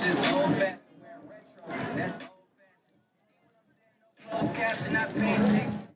Just old fashioned wear retro. That's the old fashioned. Old caps and not paying attention.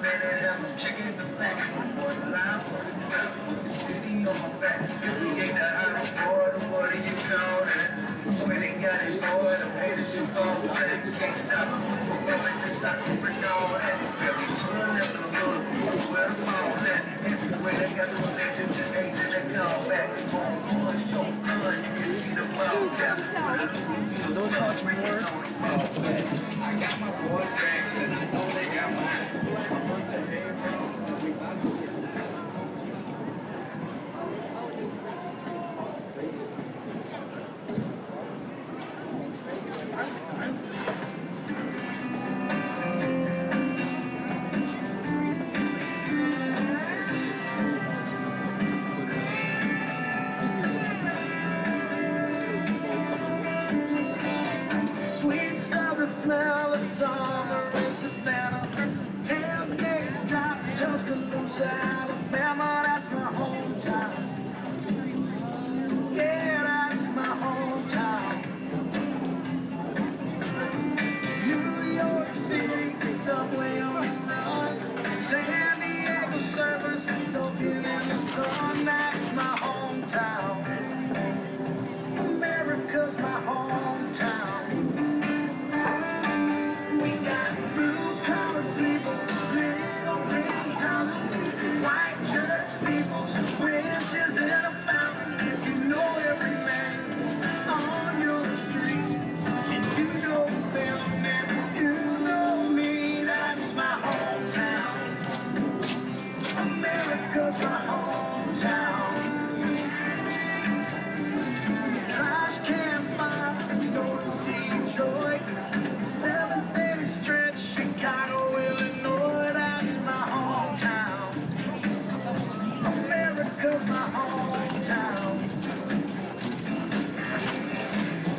minute, I'm checking the back. I'm on the line for the club, put the city on my back. If we ain't the hottest boy, what do you call that? When they got it, boy, the haters just fall back. Can't stop them from rolling, cause I can bring all that. Every son of the Lord, where the ball at? Everywhere they got the legends and haters that call back. On one so good, you can see the ball back. Those cost more. I got my boys back, and I know they got mine. Sweet summer smell of summer in Savannah. Tailgate drop, Tuscaloosa, Alabama. That's my hometown. Yeah, that's my hometown. New York City, subway on the run. San Diego servers soaking in the sun. That's my hometown. America's my hometown. We got blue-collar people, little pretty houses, white church people, witches in a fountain. If you know every man on your street, and you know them, and you know me, that's my hometown. America's my hometown. Trash can fire, North Detroit, 7th Stretch, Chicago, Illinois, that's my hometown. America's my hometown.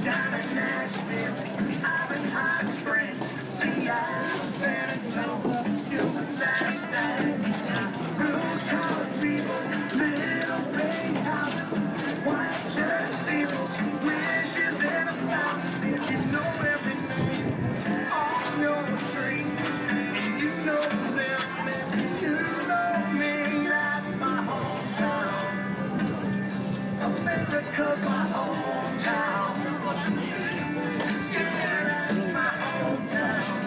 Down in Nashville, I'm in Hot Springs, Seattle, San Antonio, doing that. Blue-collar people, little big houses, white church people, wishes in a fountain. If you know every name on your street, and you know them, and you know me, that's my hometown. America's my hometown. Yeah, that's my hometown.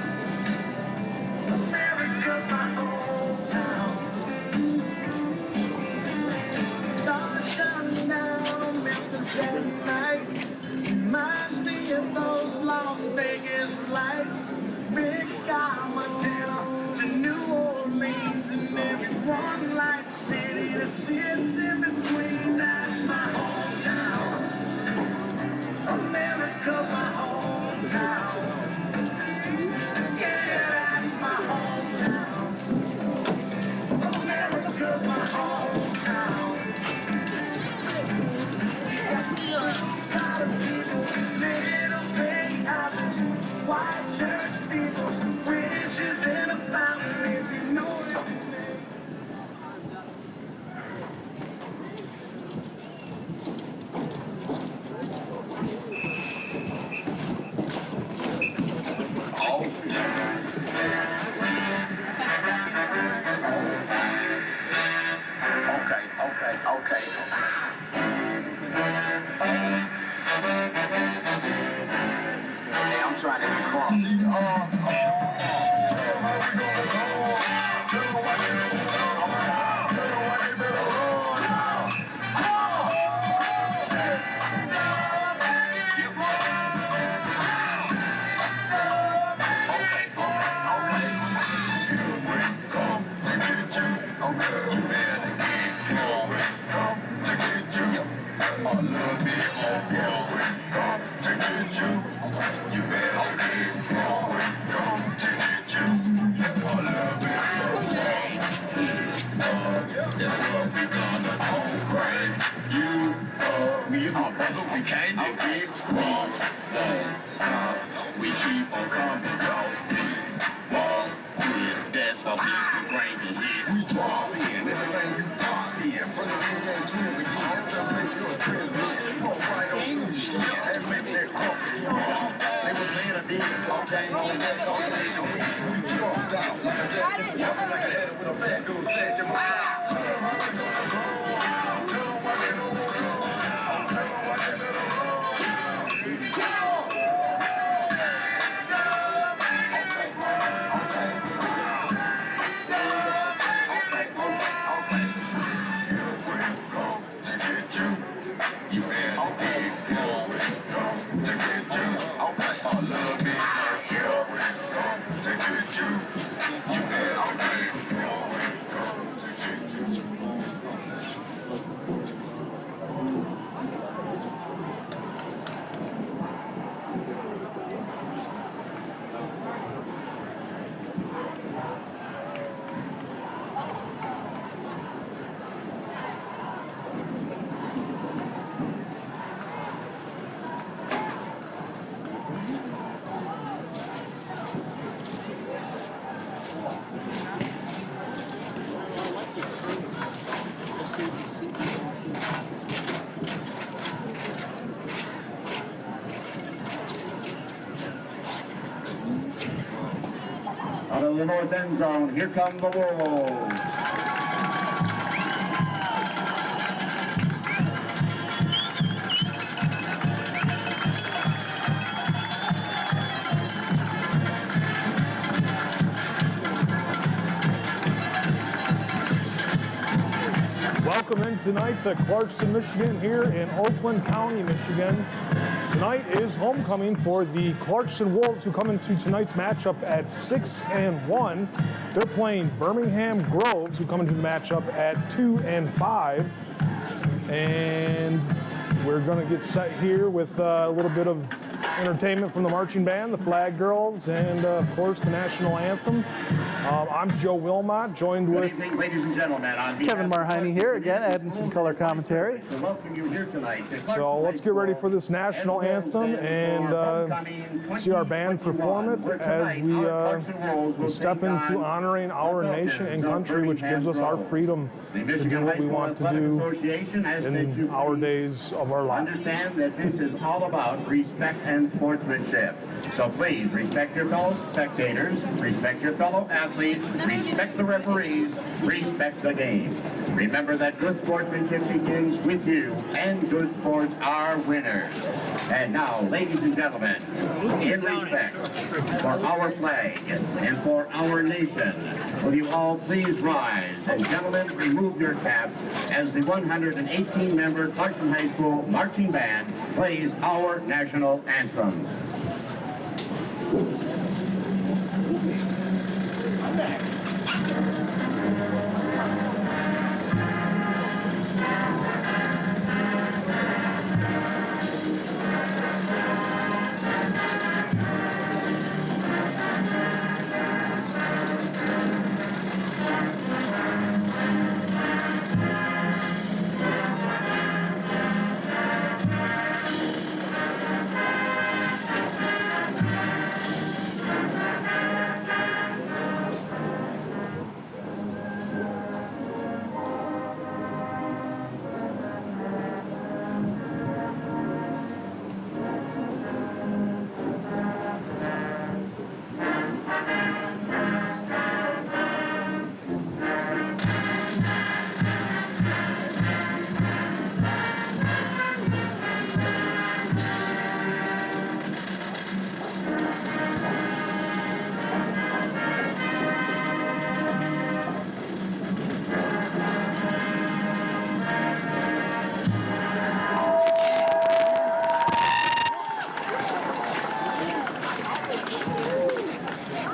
America's my hometown. Stars shining down Memphis at night. Reminds me of those Las Vegas lights. Big Sky, Montana to New Orleans, and every one like city that sits in between. That's my hometown. America's my hometown. Yeah, that's my hometown. America's my hometown. Little big houses, white church people, witches in a fountain. If you know his name. Okay. I'm trying to be calm. We came to big cross, we keep on coming, dog. Walk with, that's how big the range is. We drop in, everything you pop in. From the things that dream, we can't just make you a trend. Walk right on through the skin, and make that coffee. They was laying Out of the north end zone, here come the Wolves. Welcome in tonight to Clarkston, Michigan, here in Oakland County, Michigan. Tonight is homecoming for the Clarkston Wolves, who come into tonight's matchup at 6-1. They're playing Birmingham Groves, who come into the matchup at 2-5. And we're going to get set here with a little bit of entertainment from the marching band, the Flag Girls, and of course the national anthem. I'm Joe Wilmot, joined Good with evening, ladies and gentlemen. On Kevin Marheine here again, adding some color commentary. to welcome you here tonight. So let's get ready for this national anthem and see our band perform it as we step into honoring our nation and country, which gives us our freedom to do what we want to do in our days of our lives. Understand that this is all about respect and sportsmanship. So please respect your fellow spectators, respect your fellow athletes, respect the referees, respect the game. Remember that good sportsmanship begins with you, and good sports are winners. And now, ladies and gentlemen, in respect for our flag and for our nation, will you all please rise, and gentlemen, remove your caps as the 118-member Clarkston High School Marching Band plays our national anthem.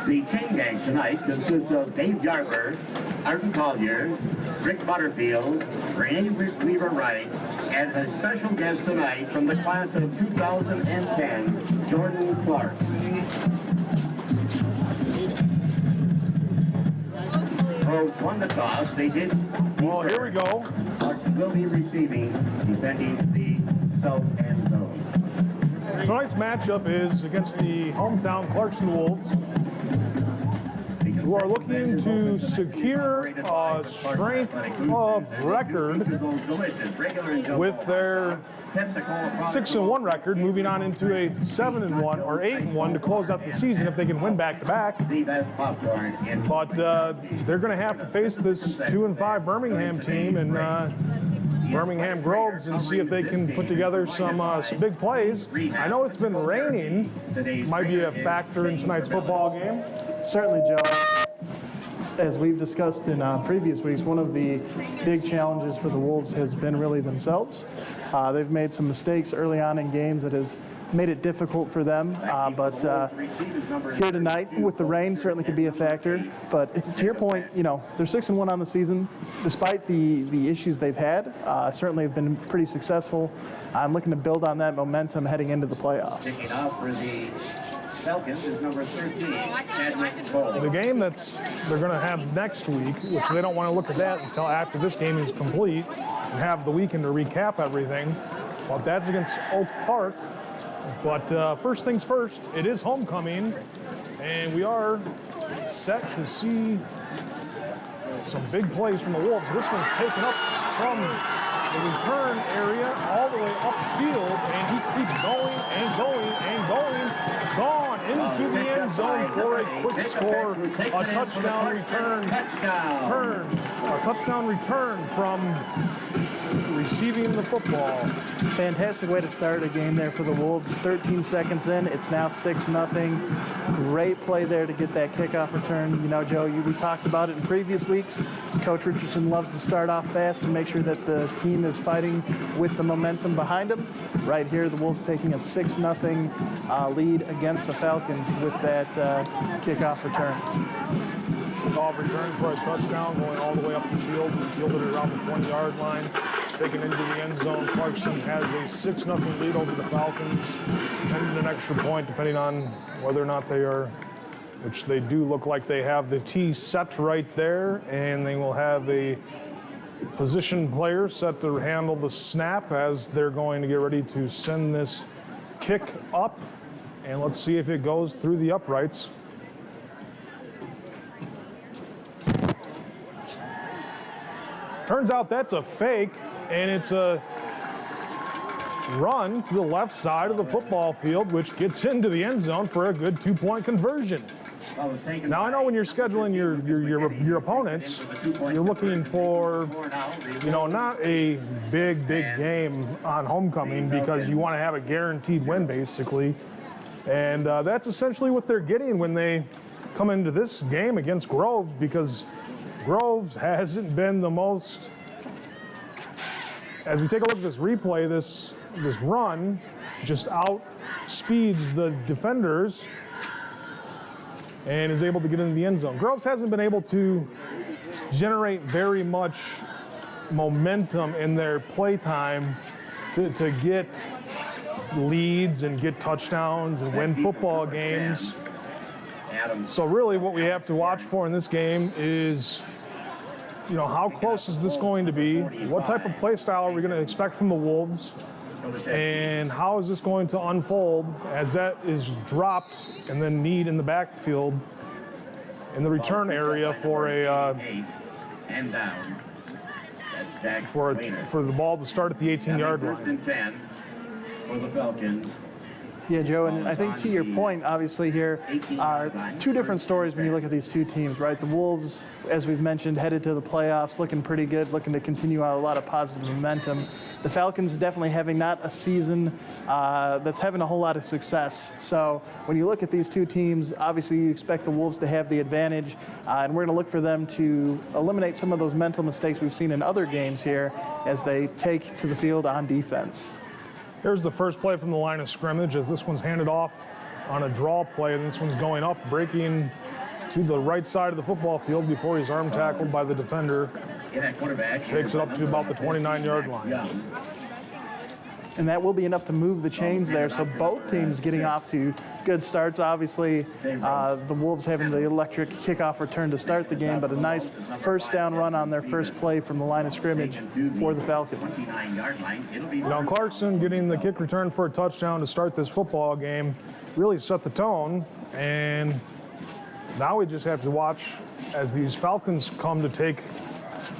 The chain gang tonight consists of Dave Yarber, Arden Collier, Rick Butterfield, Renee Weaver Wright, and a special guest tonight from the class of 2010, Jordan Clark. Groves won the toss. They did. Well, here we go. Clarkson will be receiving, defending the south end zone. Tonight's matchup is against the hometown Clarkston Wolves. who are looking to secure a strength of record with their 6-1 record, moving on into a 7-1 or 8-1 to close out the season if they can win back-to-back. But they're going to have to face this 2-5 Birmingham team and Birmingham Groves and see if they can put together some big plays. I know it's been raining, might be a factor in tonight's football game. Certainly, Joe. As we've discussed in previous weeks, one of the big challenges for the Wolves has been really themselves. They've made some mistakes early on in games that has made it difficult for them, but here tonight with the rain certainly could be a factor. But to your point, you know, they're 6-1 on the season, despite the issues they've had. Certainly have been pretty successful. I'm looking to build on that momentum heading into the playoffs. Kicking off for the Falcons is number 13, Chadwick Cole. The game they're going to have next week, which they don't want to look at that until after this game is complete and have the weekend to recap everything. Well, that's against Oak Park. But first things first, it is homecoming, and we are set to see some big plays from the Wolves. This one's taken up from the return area all the way upfield, and he keeps going and going and going. Gone into the end zone for a quick score, a touchdown return from receiving the football. Fantastic way to start a game there for the Wolves. 13 seconds in, it's now 6-0. Great play there to get that kickoff return. You know, Joe, we talked about it in previous weeks. Coach Richardson loves to start off fast and make sure that the team is fighting with the momentum behind them. Right here, the Wolves taking a 6-0 lead against the Falcons with that kickoff return. Kickoff return for a touchdown, going all the way up the field, fielded around the 20-yard line, taken into the end zone. Clarkson has a 6-0 lead over the Falcons, and an extra point depending on whether or not they are, which they do look like they have the tee set right there, and they will have a position player set to handle the snap as they're going to get ready to send this kick up, and let's see if it goes through the uprights. Turns out that's a fake, and it's a run to the left side of the football field, which gets into the end zone for a good 2-point conversion. Now, I know when you're scheduling your opponents, you're looking for, you know, not a big game on homecoming because you want to have a guaranteed win, basically. And that's essentially what they're getting when they come into this game against Groves, because Groves hasn't been the most, as we take a look at this replay, this run just outspeeds the defenders and is able to get into the end zone. Groves hasn't been able to generate very much momentum in their play time to get leads and get touchdowns and win football games. So really what we have to watch for in this game is, you know, how close is this going to be? What type of play style are we going to expect from the Wolves? And how is this going to unfold as that is dropped and then need in the backfield in the return area for for the ball to start at the 18-yard line? For the Falcons. Yeah, Joe, and I think to your point, obviously here, two different stories when you look at these two teams, right? The Wolves, as we've mentioned, headed to the playoffs, looking pretty good, looking to continue out a lot of positive momentum. The Falcons definitely having not a season that's having a whole lot of success. So when you look at these two teams, obviously you expect the Wolves to have the advantage, and we're going to look for them to eliminate some of those mental mistakes we've seen in other games here as they take to the field on defense. Here's the first play from the line of scrimmage as this one's handed off on a draw play, and this one's going up, breaking to the right side of the football field before he's arm tackled by the defender. Takes it up to about the 29-yard line. And that will be enough to move the chains there. So both teams getting off to good starts. Obviously, the Wolves having the electric kickoff return to start the game, but a nice first down run on their first play from the line of scrimmage for the Falcons. Now Clarkson getting the kick return for a touchdown to start this football game really set the tone, and now we just have to watch as these Falcons come to take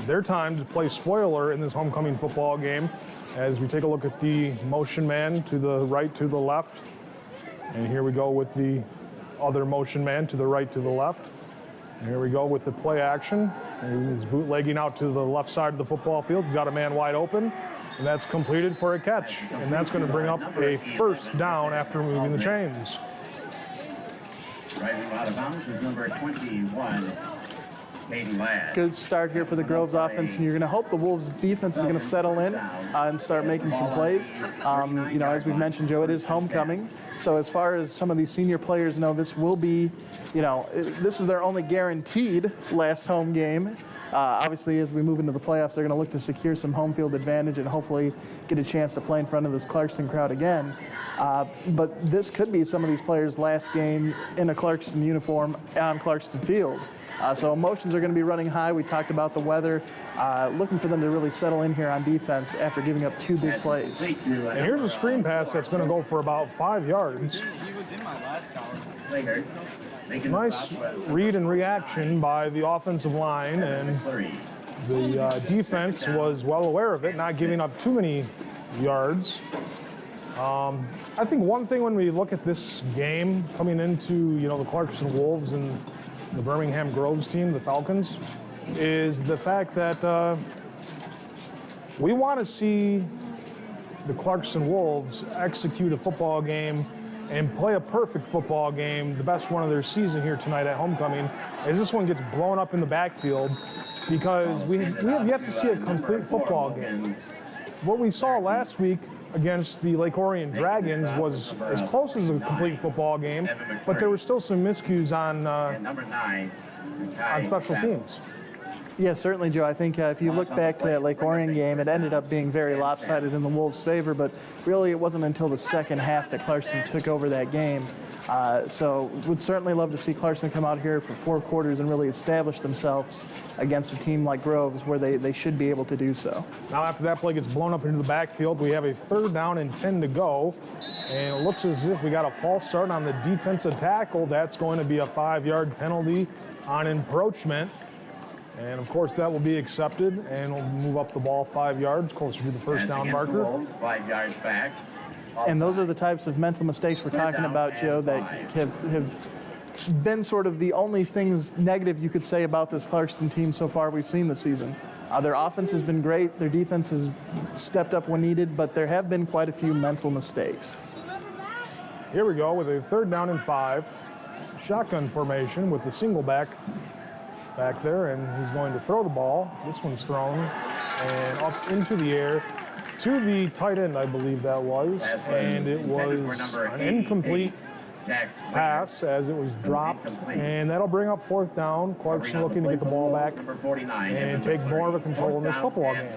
their time to play spoiler in this homecoming football game. As we take a look at the motion man to the right, to the left. And here we go with the other motion man to the right, to the left. And here we go with the play action. And he's bootlegging out to the left side of the football field. He's got a man wide open. And that's completed for a catch. And that's going to bring up a first down after moving the chains. Rising out of bounds is number 21, Caden Ladd. Good start here for the Groves offense, and you're going to hope the Wolves defense is going to settle in and start making some plays. You know, as we've mentioned, Joe, it is homecoming. So as far as some of these senior players know, this will be, you know, this is their only guaranteed last home game. Obviously, as we move into the playoffs, they're going to look to secure some home field advantage and hopefully get a chance to play in front of this Clarkston crowd again. But this could be some of these players' last game in a Clarkston uniform on Clarkston Field. So emotions are going to be running high. We talked about the weather. Looking for them to really settle in here on defense after giving up 2 big plays. And here's a screen pass that's going to go for about 5 yards. Nice read and reaction by the offensive line, and the defense was well aware of it, not giving up too many yards. I think one thing when we look at this game coming into, you know, the Clarkston Wolves and the Birmingham Groves team, the Falcons, is the fact that we want to see the Clarkston Wolves execute a football game and play a perfect football game, the best one of their season here tonight at homecoming, as this one gets blown up in the backfield, because we have yet to see a complete football game. What we saw last week against the Lake Orion Dragons was as close as a complete football game, but there were still some miscues on special teams. Yeah, certainly, Joe. I think if you look back to that Lake Orion game, it ended up being very lopsided in the Wolves' favor, but really it wasn't until the second half that Clarkston took over that game. So would certainly love to see Clarkston come out here for 4 quarters and really establish themselves against a team like Groves, where they should be able to do so. Now after that play gets blown up into the backfield, we have a 3rd down and 10 to go. And it looks as if we got a false start on the defensive tackle. That's going to be a 5-yard penalty on encroachment. And of course that will be accepted, and we'll move up the ball 5 yards closer to the first down marker. 5 yards back. And those are the types of mental mistakes we're talking about, Joe, that have been sort of the only things negative you could say about this Clarkston team so far we've seen this season. Their offense has been great, their defense has stepped up when needed, but there have been quite a few mental mistakes. Here we go with a 3rd down and 5. Shotgun formation with the single back there, and he's going to throw the ball. This one's thrown and up into the air to the tight end, I believe that was, and it was an incomplete pass as it was dropped, and that'll bring up 4th down. Clarkston looking to get the ball back and take more of a control in this football game.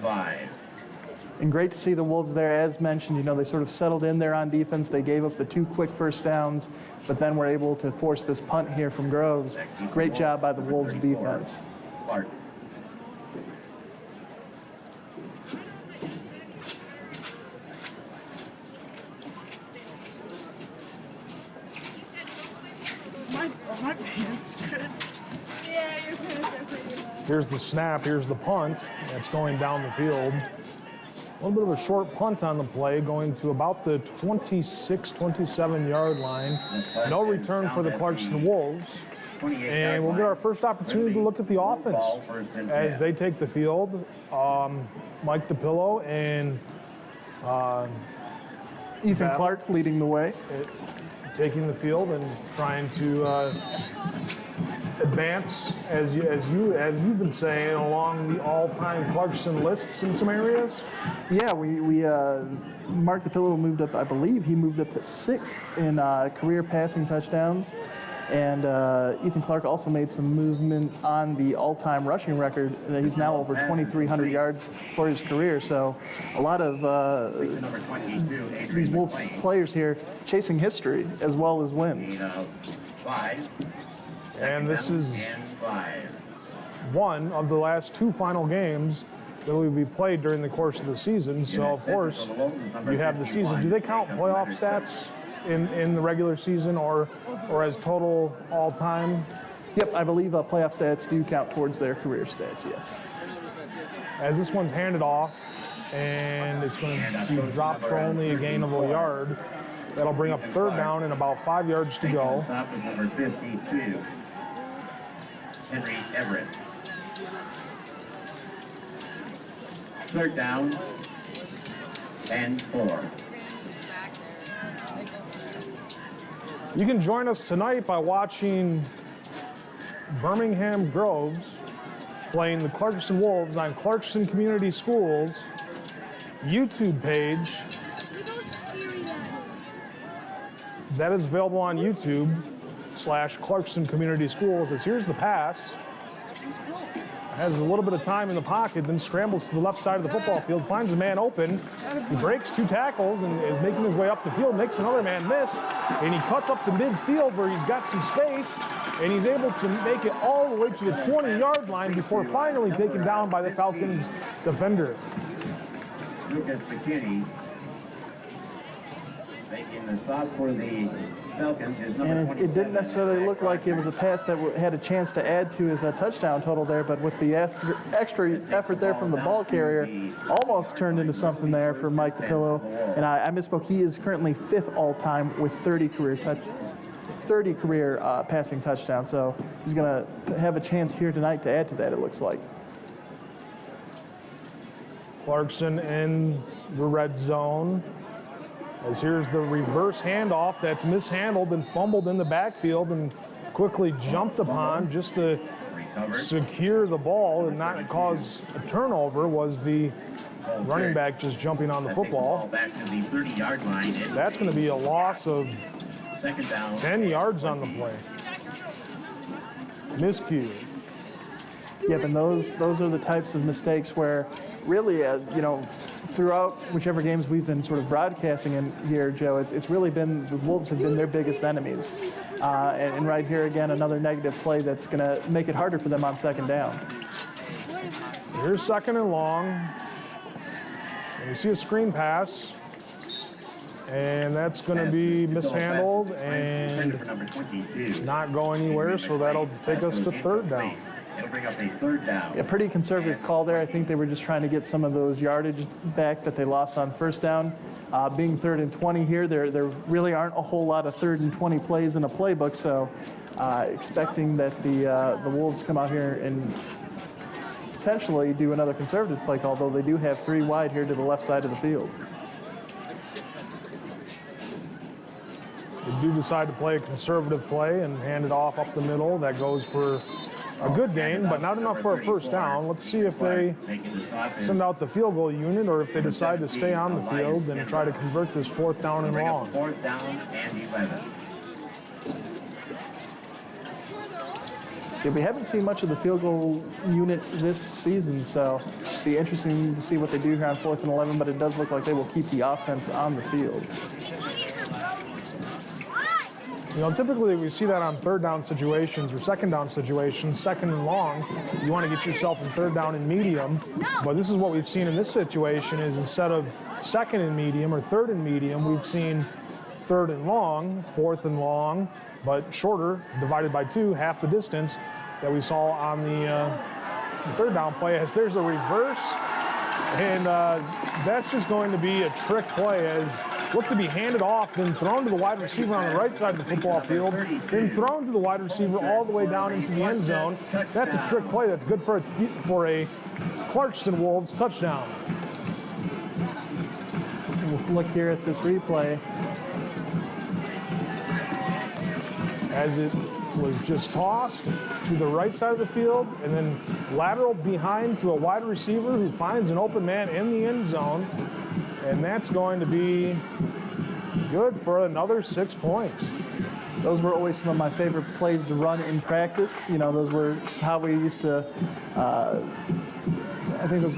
And great to see the Wolves there. As mentioned, you know, they sort of settled in there on defense. They gave up the 2 quick first downs, but then were able to force this punt here from Groves. Great job by the Wolves defense. My pants good. Yeah, your pants are pretty good. Here's the snap, here's the punt. It's going down the field. A little bit of a short punt on the play, going to about the 26, 27-yard line. No return for the Clarkston Wolves. And we'll get our first opportunity to look at the offense as they take the field. Mike DePillo and Ethan Clark leading the way. Taking the field and trying to advance, as you've been saying, along the all-time Clarkston lists in some areas. Yeah, Mark DePillo moved up. I believe he moved up to 6th in career passing touchdowns, and Ethan Clark also made some movement on the all-time rushing record. He's now over 2,300 yards for his career. So a lot of these Wolves players here chasing history as well as wins. And this is one of the last 2 final games that will be played during the course of the season. So, of course, you have the season. Do they count playoff stats in the regular season or as total all-time? Yep, I believe playoff stats do count towards their career stats, yes. As this one's handed off, and it's going to be dropped for only a gain of a yard. That'll bring up third down and about 5 yards to go. Stop with number 52, Henry Everett. Third down and 4. You can join us tonight by watching Birmingham Groves playing the Clarkson Wolves on Clarkson Community Schools YouTube page. That is available on YouTube/Clarkson Community Schools. As here's the pass. Has a little bit of time in the pocket, then scrambles to the left side of the football field, finds a man open. He breaks 2 tackles and is making his way up the field, makes another man miss, and he cuts up to midfield where he's got some space, and he's able to make it all the way to the 20-yard line before finally taken down by the Falcons defender. Lucas McKinney making the stop for the Falcons is number And 27. it didn't necessarily look like it was a pass that had a chance to add to his touchdown total there, but with the extra effort there from the ball carrier, almost turned into something there for Mike DePillo. And I misspoke, he is currently 5th all-time with 30 career passing touchdowns, so he's going to have a chance here tonight to add to that, it looks like. Clarkson in the red zone. As here's the reverse handoff that's mishandled and fumbled in the backfield and quickly jumped upon just to secure the ball and not cause a turnover was the running back just jumping on the football. Back to the 30-yard line. That's going to be a loss of Second down. 10 yards on the play. Miscue. Yep, and those are the types of mistakes where really, throughout whichever games we've been sort of broadcasting in here, Joe, it's really been, the Wolves have been their biggest enemies. And right here again, another negative play that's going to make it harder for them on second down. Here's second and long. And you see a screen pass. And that's going to be mishandled and not go anywhere, so that'll take us to third down. It'll bring up a third down. Yeah, pretty conservative call there. I think they were just trying to get some of those yardage back that they lost on first down. Being 3rd and 20 here, there really aren't a whole lot of 3rd and 20 plays in a playbook, so expecting that the Wolves come out here and potentially do another conservative play call, though they do have 3 wide here to the left side of the field. They do decide to play a conservative play and hand it off up the middle. That goes for a good gain, but not enough for a first down. Let's see if they send out the field goal unit or if they decide to stay on the field and try to convert this 4th down and long. 4th down and 11. Yeah, we haven't seen much of the field goal unit this season, so it'll be interesting to see what they do here on 4th and 11, but it does look like they will keep the offense on the field. Typically we see that on 3rd down situations or 2nd down situations, 2nd and long. You want to get yourself in 3rd down and medium, but this is what we've seen in this situation is instead of 2nd and medium or 3rd and medium, we've seen 3rd and long, 4th and long, but shorter, divided by 2, half the distance that we saw on the 3rd down play. As there's a reverse, and that's just going to be a trick play as look to be handed off, then thrown to the wide receiver on the right side of the football field, then thrown to the wide receiver all the way down into the end zone. That's a trick play that's good for a Clarkson Wolves touchdown. We'll look here at this replay. As it was just tossed to the right side of the field and then lateral behind to a wide receiver who finds an open man in the end zone. And that's going to be good for another 6 points. Those were always some of my favorite plays to run in practice. Those were how we used to, I think it was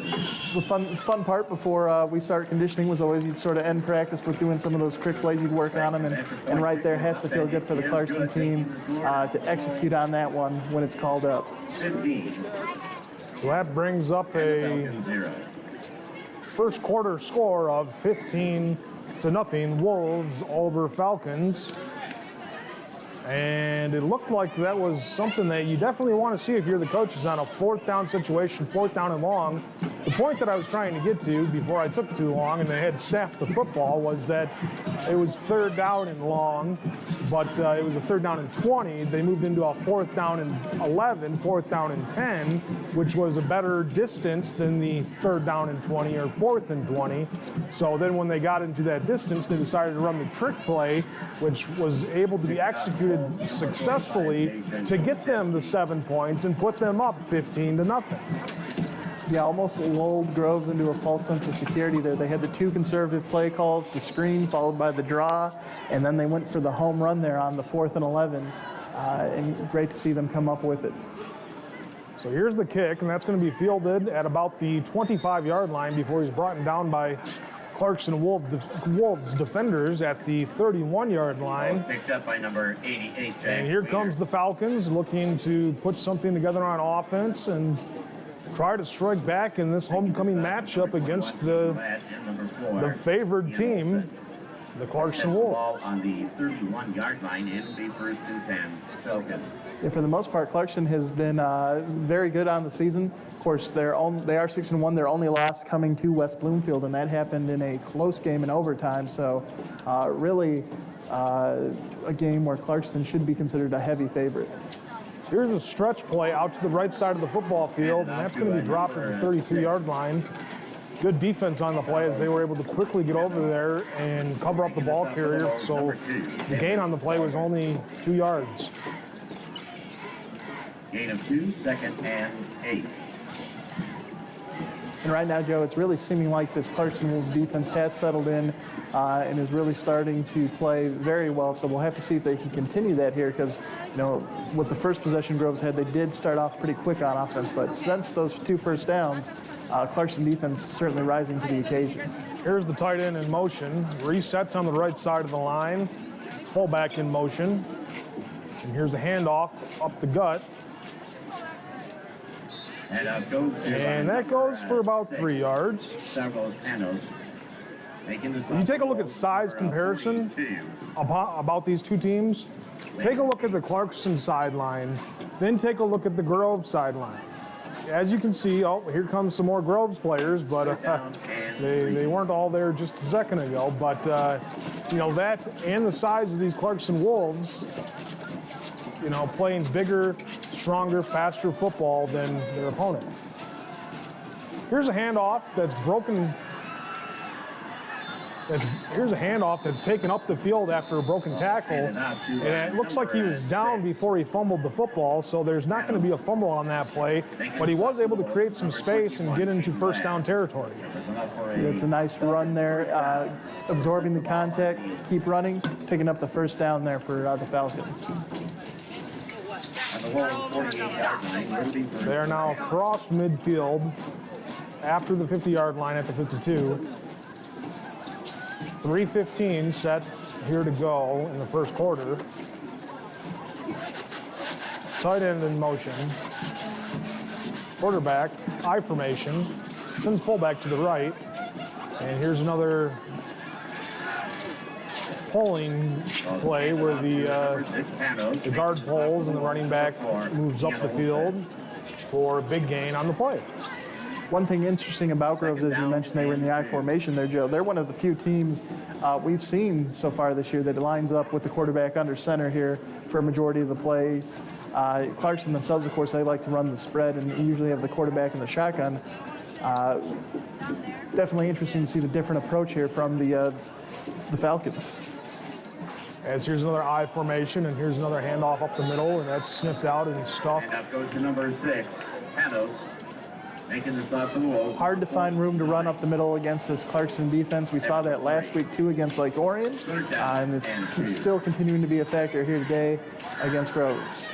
the fun part before we started conditioning was always you'd sort of end practice with doing some of those quick plays. You'd work on them, and right there has to feel good for the Clarkson team to execute on that one when it's called up. So that brings up a first quarter score of 15-0 Wolves over Falcons. And it looked like that was something that you definitely want to see if you're the coaches on a 4th down situation, 4th down and long. The point that I was trying to get to before I took too long and they had snapped the football was that it was 3rd down and long, but it was a 3rd down and 20. They moved into a 4th down and 11, 4th down and 10, which was a better distance than the 3rd down and 20 or 4th and 20. So then when they got into that distance, they decided to run the trick play, which was able to be executed successfully to get them the 7 points and put them up 15-0. Yeah, almost lulled Groves into a false sense of security there. They had the 2 conservative play calls, the screen followed by the draw, and then they went for the home run there on the 4th and 11. And great to see them come up with it. So here's the kick, and that's going to be fielded at about the 25-yard line before he's brought down by Clarkson Wolves defenders at the 31-yard line. Picked up by number 88. And here comes the Falcons looking to put something together on offense and try to strike back in this homecoming matchup against the favored team, the Clarkson Wolves. Ball on the 31-yard line in the 1st and 10. Falcons. Yeah, for the most part, Clarkson has been very good on the season. Of course, they are 6-1. Their only loss coming to West Bloomfield, and that happened in a close game in overtime. So, really, a game where Clarkson should be considered a heavy favorite. Here's a stretch play out to the right side of the football field, and that's going to be dropped at the 32-yard line. Good defense on the play as they were able to quickly get over there and cover up the ball carrier. So the gain on the play was only 2 yards. Gain of 2, 2nd and 8. And right now, Joe, it's really seeming like this Clarkson Wolves defense has settled in and is really starting to play very well. So we'll have to see if they can continue that here because, you know, with the first possession Groves had, they did start off pretty quick on offense. But since those 2 first downs, Clarkson defense certainly rising to the occasion. Here's the tight end in motion. Resets on the right side of the line. Fullback in motion. And here's a handoff up the gut. And that goes for about 3 yards. You take a look at size comparison about these two teams. Take a look at the Clarkson sideline, then take a look at the Grove sideline. As you can see, oh, here comes some more Groves players, but they weren't all there just a second ago. But, you know, that and the size of these Clarkson Wolves, you know, playing bigger, stronger, faster football than their opponent. Here's a handoff that's broken. Here's a handoff that's taken up the field after a broken tackle. And it looks like he was down before he fumbled the football, so there's not going to be a fumble on that play. But he was able to create some space and get into first down territory. It's a nice run there, absorbing the contact, keep running, picking up the first down there for the Falcons. They are now across midfield after the 50-yard line at the 52. 3:15 set here to go in the first quarter. Tight end in motion. Quarterback, I formation, sends fullback to the right. And here's another pulling play where the guard pulls and the running back moves up the field for a big gain on the play. One thing interesting about Groves, as you mentioned, they were in the I formation there, Joe. They're one of the few teams we've seen so far this year that lines up with the quarterback under center here for a majority of the plays. Clarkson themselves, of course, they like to run the spread and usually have the quarterback in the shotgun. Definitely interesting to see the different approach here from the Falcons. As here's another I formation, and here's another handoff up the middle, and that's sniffed out and stuffed. And that goes to number 6, Panos. Making the stop for the Wolves. Hard to find room to run up the middle against this Clarkson defense. We saw that last week, too, against Lake Orion, and it's still continuing to be a factor here today against Groves.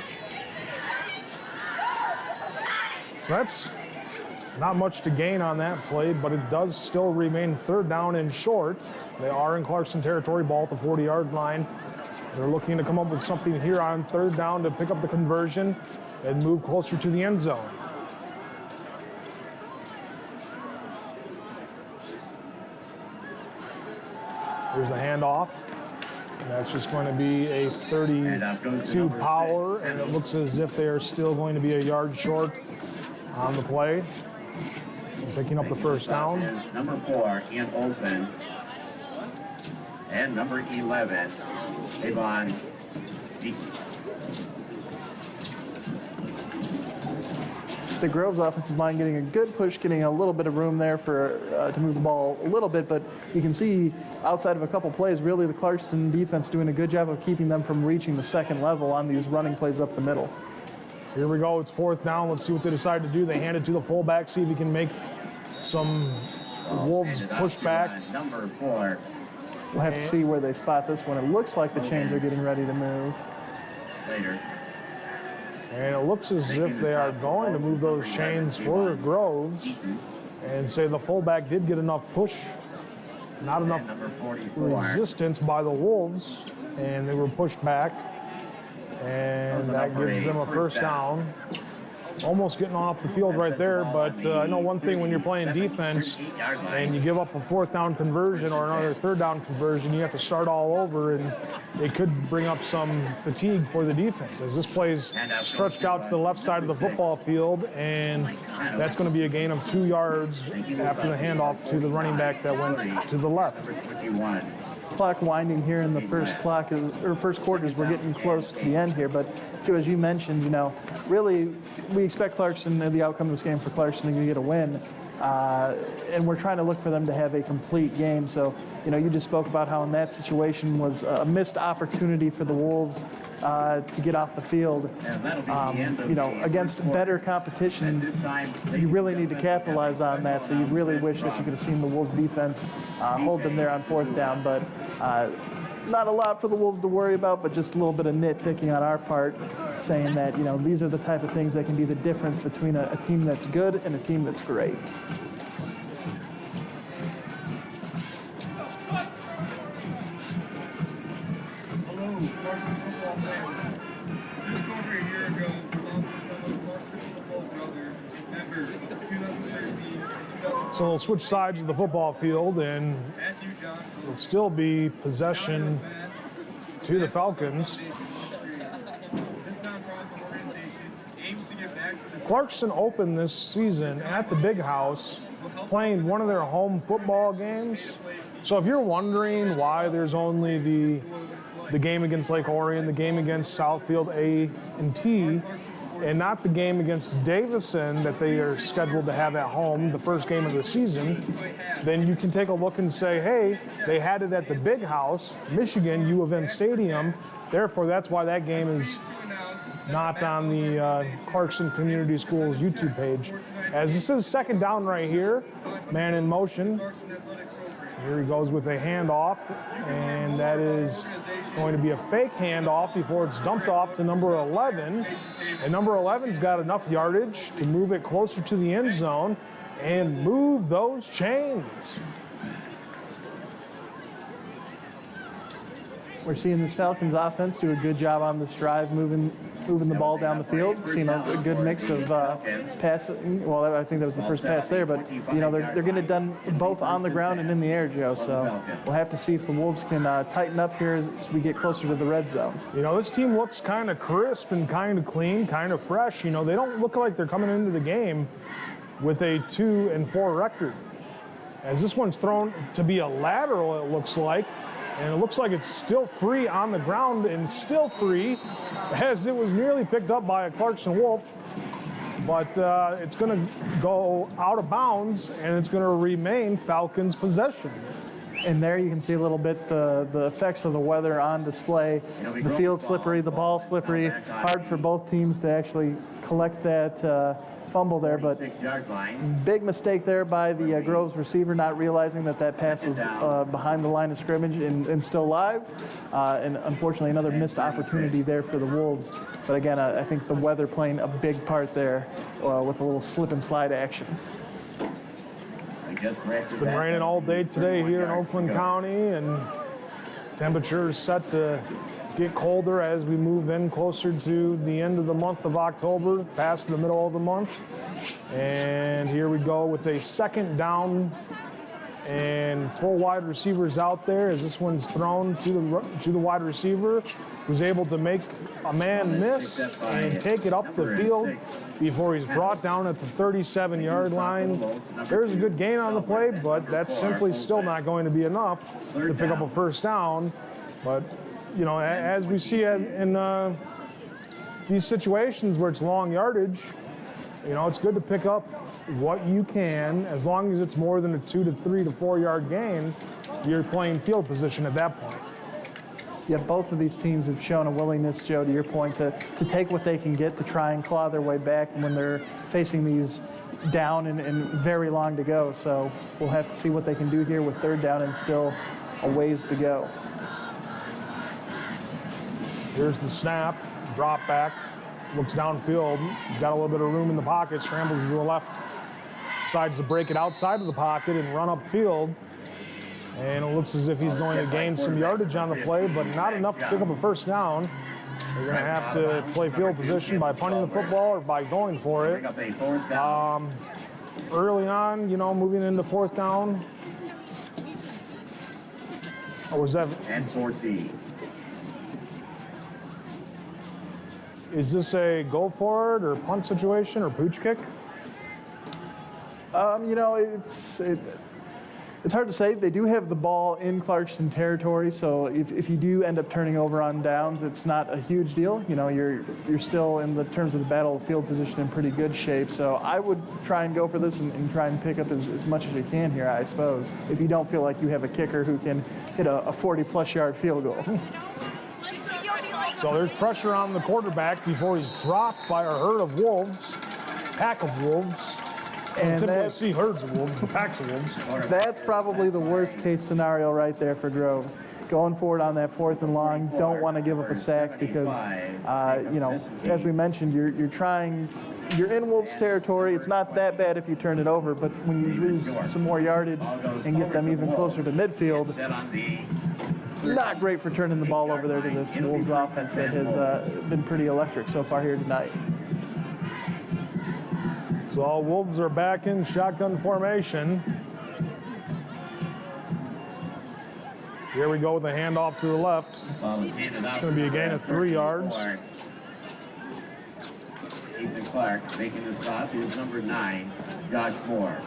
That's not much to gain on that play, but it does still remain third down and short. They are in Clarkson territory, ball at the 40-yard line. They're looking to come up with something here on third down to pick up the conversion and move closer to the end zone. Here's the handoff. That's just going to be a 32 power, and it looks as if they are still going to be a yard short on the play. Picking up the first down. Number 4, Ian Olsen. And number 11, Avon Deaton. The Groves offensive line getting a good push, getting a little bit of room there for to move the ball a little bit, but you can see outside of a couple plays, really the Clarkston defense doing a good job of keeping them from reaching the second level on these running plays up the middle. Here we go, it's 4th down. Let's see what they decide to do. They hand it to the fullback, see if he can make some Wolves push back. Number 4. We'll have to see where they spot this one. It looks like the chains are getting ready to move. Later. And it looks as if they are going to move those chains for Groves and say the fullback did get enough push, not enough resistance by the Wolves, and they were pushed back. And that gives them a first down. Almost getting off the field right there, but I know one thing when you're playing defense and you give up a 4th down conversion or another 3rd down conversion, you have to start all over, and it could bring up some fatigue for the defense as this play's stretched out to the left side of the football field, and that's going to be a gain of 2 yards after the handoff to the running back that went to the left. Clock winding here in the first quarters. We're getting close to the end here, but Joe, as you mentioned, you know, really we expect Clarkston, the outcome of this game for Clarkston to get a win, and we're trying to look for them to have a complete game. So, you know, you just spoke about how in that situation was a missed opportunity for the Wolves to get off the field. You know, against better competition, you really need to capitalize on that. So you really wish that you could have seen the Wolves defense hold them there on 4th down, but not a lot for the Wolves to worry about, but just a little bit of nitpicking on our part, saying that, you know, these are the type of things that can be the difference between a team that's good and a team that's great. Hello, Clarkson football fans. Just over a year ago, Clarkson football brothers, members of 2013 and So they'll switch sides of the football field, and Matthew Johnson. it'll still be possession to the Falcons. This nonprofit organization aims to give back to the Clarkston opened this season at the Big House playing one of their home football games. So if you're wondering why there's only the game against Lake Orion, the game against Southfield A&T, and not the game against Davison that they are scheduled to have at home, the first game of the season, then you can take a look and say, hey, they had it at the Big House, Michigan, U of M Stadium. Therefore, that's why that game is not on the Clarkston Community Schools YouTube page. As this is 2nd down right here, man in motion. Here he goes with a handoff, and that is going to be a fake handoff before it's dumped off to number 11. And number 11's got enough yardage to move it closer to the end zone and move those chains. We're seeing this Falcons offense do a good job on this drive, moving the ball down the field. Seeing a good mix of passing. Well, I think that was the first pass there, but you know they're getting it done both on the ground and in the air, Joe. So we'll have to see if the Wolves can tighten up here as we get closer to the red zone. You know, this team looks kind of crisp and kind of clean, kind of fresh. You know, they don't look like they're coming into the game with a 2-4 record. As this one's thrown to be a lateral, it looks like. And it looks like it's still free on the ground and still free as it was nearly picked up by a Clarkston Wolf. But it's going to go out of bounds and it's going to remain Falcons' possession. And there you can see a little bit the effects of the weather on display. The field slippery, the ball slippery. Hard for both teams to actually collect that fumble there, but big mistake there by the Groves receiver, not realizing that pass was behind the line of scrimmage and still live. And unfortunately, another missed opportunity there for the Wolves. But again, I think the weather playing a big part there with a little slip and slide action. It's been raining all day today here in Oakland County, and temperatures set to get colder as we move in closer to the end of the month of October, past the middle of the month. And here we go with a 2nd down and 4 wide receivers out there as this one's thrown to the wide receiver, who's able to make a man miss and take it up the field before he's brought down at the 37-yard line. There's a good gain on the play, but that's simply still not going to be enough to pick up a first down. But, you know, as we see in these situations where it's long yardage, you know, it's good to pick up what you can. As long as it's more than a 2 to 3 to 4 yard gain, you're playing field position at that point. Yeah, both of these teams have shown a willingness, Joe, to your point, to take what they can get to try and claw their way back when they're facing these down and very long to go. So we'll have to see what they can do here with 3rd down and still a ways to go. Here's the snap, drop back, looks downfield. He's got a little bit of room in the pocket, scrambles to the left, decides to break it outside of the pocket and run upfield. And it looks as if he's going to gain some yardage on the play, but not enough to pick up a first down. They're going to have to play field position by punting the football or by going for it. Early on, you know, moving into 4th down. Or was that? And 14. Is this a go for it or punt situation or pooch kick? You know, it's hard to say. They do have the ball in Clarkston territory, so if you do end up turning over on downs, it's not a huge deal. You know, you're still in the terms of the battle field position in pretty good shape. So I would try and go for this and try and pick up as much as you can here, I suppose, if you don't feel like you have a kicker who can hit a 40-plus yard field goal. So there's pressure on the quarterback before he's dropped by a herd of wolves, pack of wolves. And typically see herds of wolves, but packs of wolves. That's probably the worst case scenario right there for Groves. Going forward on that 4th and long, don't want to give up a sack because, you know, as we mentioned, you're in Wolves territory. It's not that bad if you turn it over, but when you lose some more yardage and get them even closer to midfield, not great for turning the ball over there to this Wolves offense that has been pretty electric so far here tonight. So all Wolves are back in shotgun formation. Here we go with a handoff to the left. It's going to be a gain of 3 yards. Ethan Clark making the stop is number 9, Josh Moore.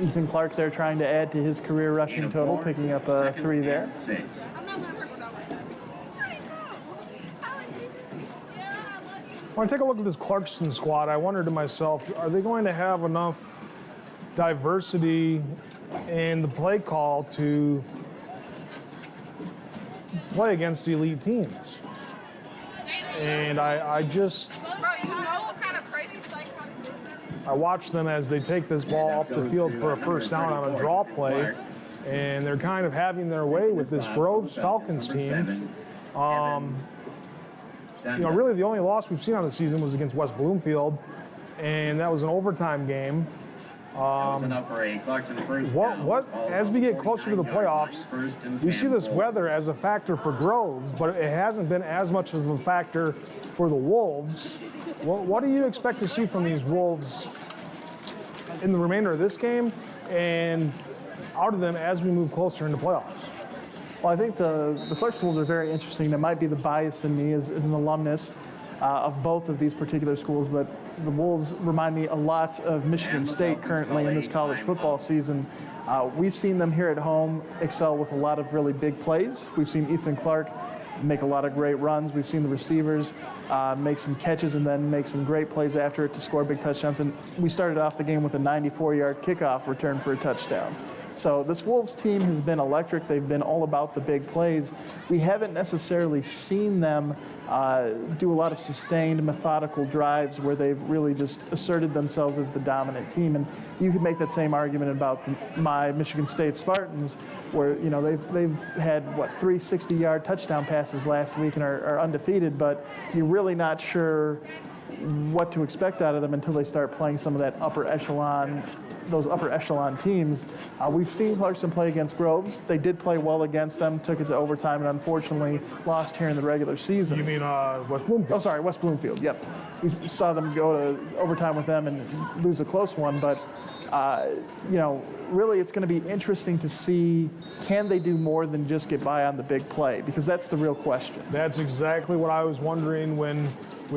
Ethan Clark there trying to add to his career rushing total, picking up a 3 there. When I take a look at this Clarkston squad, I wonder to myself, are they going to have enough diversity in the play call to play against the elite teams? And I just, I watch them as they take this ball up the field for a first down on a draw play, and they're kind of having their way with this Groves Falcons team. You know, really the only loss we've seen on the season was against West Bloomfield, and that was an overtime game. As we get closer to the playoffs, we see this weather as a factor for Groves, but it hasn't been as much of a factor for the Wolves. What do you expect to see from these Wolves in the remainder of this game and out of them as we move closer into playoffs? Well, I think the Clarkston Wolves are very interesting. That might be the bias in me as an alumnus of both of these particular schools, but the Wolves remind me a lot of Michigan State currently in this college football season. We've seen them here at home excel with a lot of really big plays. We've seen Ethan Clark make a lot of great runs. We've seen the receivers make some catches and then make some great plays after it to score big touchdowns. And we started off the game with a 94-yard kickoff return for a touchdown. So this Wolves team has been electric. They've been all about the big plays. We haven't necessarily seen them do a lot of sustained, methodical drives where they've really just asserted themselves as the dominant team. And you could make that same argument about my Michigan State Spartans, where you know they've had 3 60-yard touchdown passes last week and are undefeated, but you're really not sure what to expect out of them until they start playing some of that those upper echelon teams. We've seen Clarkston play against Groves. They did play well against them, took it to overtime, and unfortunately lost here in the regular season. You mean West Bloomfield? Oh, sorry, West Bloomfield, yep. We saw them go to overtime with them and lose a close one, but you know, really it's going to be interesting to see, can they do more than just get by on the big play? Because that's the real question. That's exactly what I was wondering when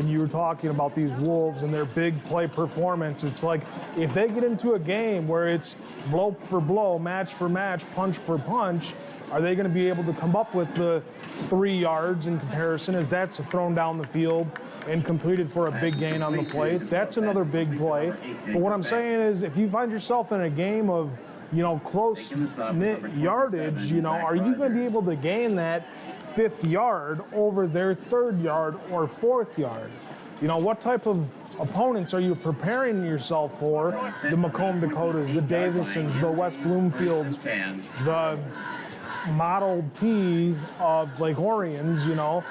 you were talking about these Wolves and their big play performance. It's like if they get into a game where it's blow for blow, match for match, punch for punch, are they going to be able to come up with the 3 yards in comparison as that's thrown down the field and completed for a big gain on the plate? That's another big play. But what I'm saying is if you find yourself in a game of, you know, close knit yardage, you know, are you going to be able to gain that 5th yard over their 3rd yard or 4th yard? You know, what type of opponents are you preparing yourself for? The Macomb Dakotas, the Davisons, the West Bloomfields, the Model T of Lake Orions, you know,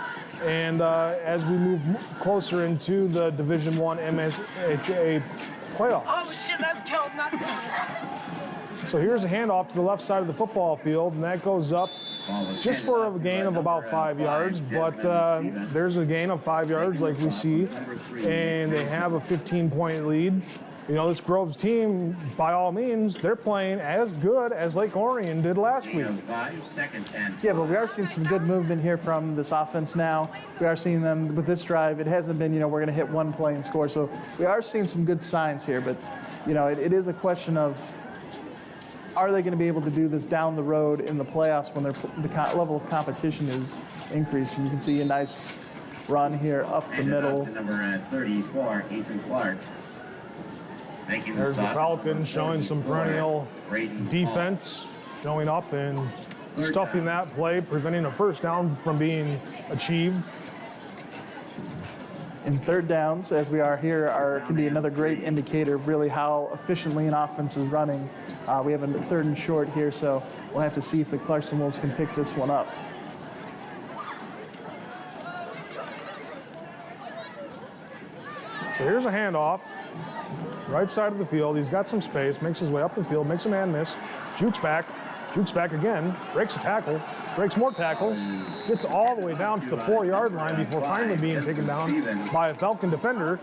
and as we move closer into the Division I MSHA playoffs. Oh shit, that's killed, not killed. So here's a handoff to the left side of the football field, and that goes up just for a gain of about 5 yards, but there's a gain of 5 yards like we see, and they have a 15-point lead. You know, this Groves team, by all means, they're playing as good as Lake Orion did last week. Yeah, but we are seeing some good movement here from this offense now. We are seeing them with this drive. It hasn't been, you know, we're going to hit one play and score. So we are seeing some good signs here, but, you know, it is a question of, are they going to be able to do this down the road in the playoffs when the level of competition is increasing? You can see a nice run here up the middle. Number 34, Ethan Clark. There's the Falcons showing some perennial defense, showing up and stuffing that play, preventing a first down from being achieved. And 3rd downs, as we are here, can be another great indicator of really how efficiently an offense is running. We have a 3rd and short here, so we'll have to see if the Clarkson Wolves can pick this one up. So here's a handoff. Right side of the field, he's got some space, makes his way up the field, makes a man miss, jukes back again, breaks a tackle, breaks more tackles, gets all the way down to the 4-yard line before finally being taken down by a Falcon defender.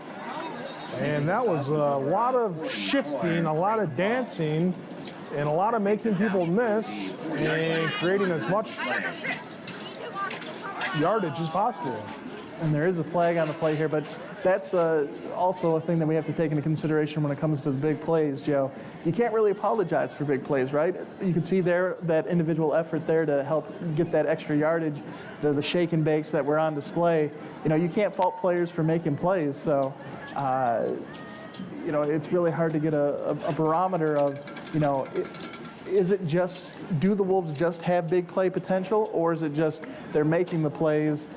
And that was a lot of shifting, a lot of dancing, and a lot of making people miss and creating as much yardage as possible. And there is a flag on the play here, but that's also a thing that we have to take into consideration when it comes to the big plays, Joe. You can't really apologize for big plays, right? You can see there that individual effort there to help get that extra yardage, the shake and bakes that were on display. You know, you can't fault players for making plays, so you know, it's really hard to get a barometer of, you know, is it just, do the Wolves just have big play potential, or is it just they're making the plays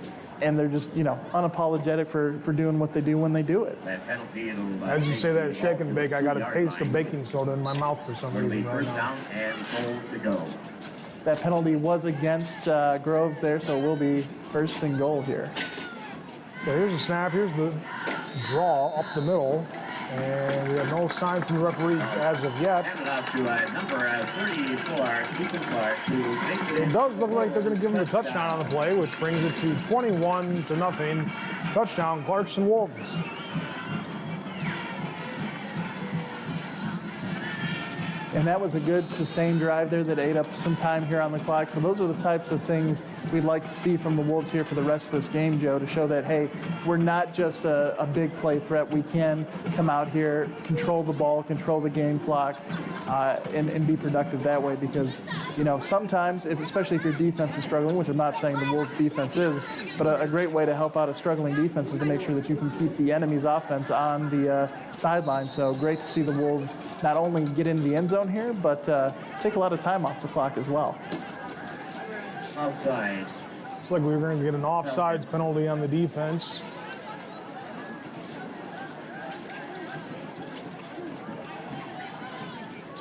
and they're just, you know, unapologetic for doing what they do when they do it? As you say that shake and bake, I got a taste of baking soda in my mouth for some reason right First now. down and goal to go. That penalty was against Groves there, so it will be 1st and goal here. So here's the snap, here's the draw up the middle, and we have no sign from the referee as of yet. Hand it off to number 34, Ethan Clark, who It does look like they're going to give him the touchdown on the play, which brings it to 21-0. Touchdown, Clarkson Wolves. And that was a good sustained drive there that ate up some time here on the clock. So those are the types of things we'd like to see from the Wolves here for the rest of this game, Joe, to show that, hey, we're not just a big play threat. We can come out here, control the ball, control the game clock, and be productive that way. Because, you know, sometimes, especially if your defense is struggling, which I'm not saying the Wolves' defense is, but a great way to help out a struggling defense is to make sure that you can keep the enemy's offense on the sideline. So great to see the Wolves not only get into the end zone here, but take a lot of time off the clock as well. outside. Looks like we were going to get an offsides penalty on the defense.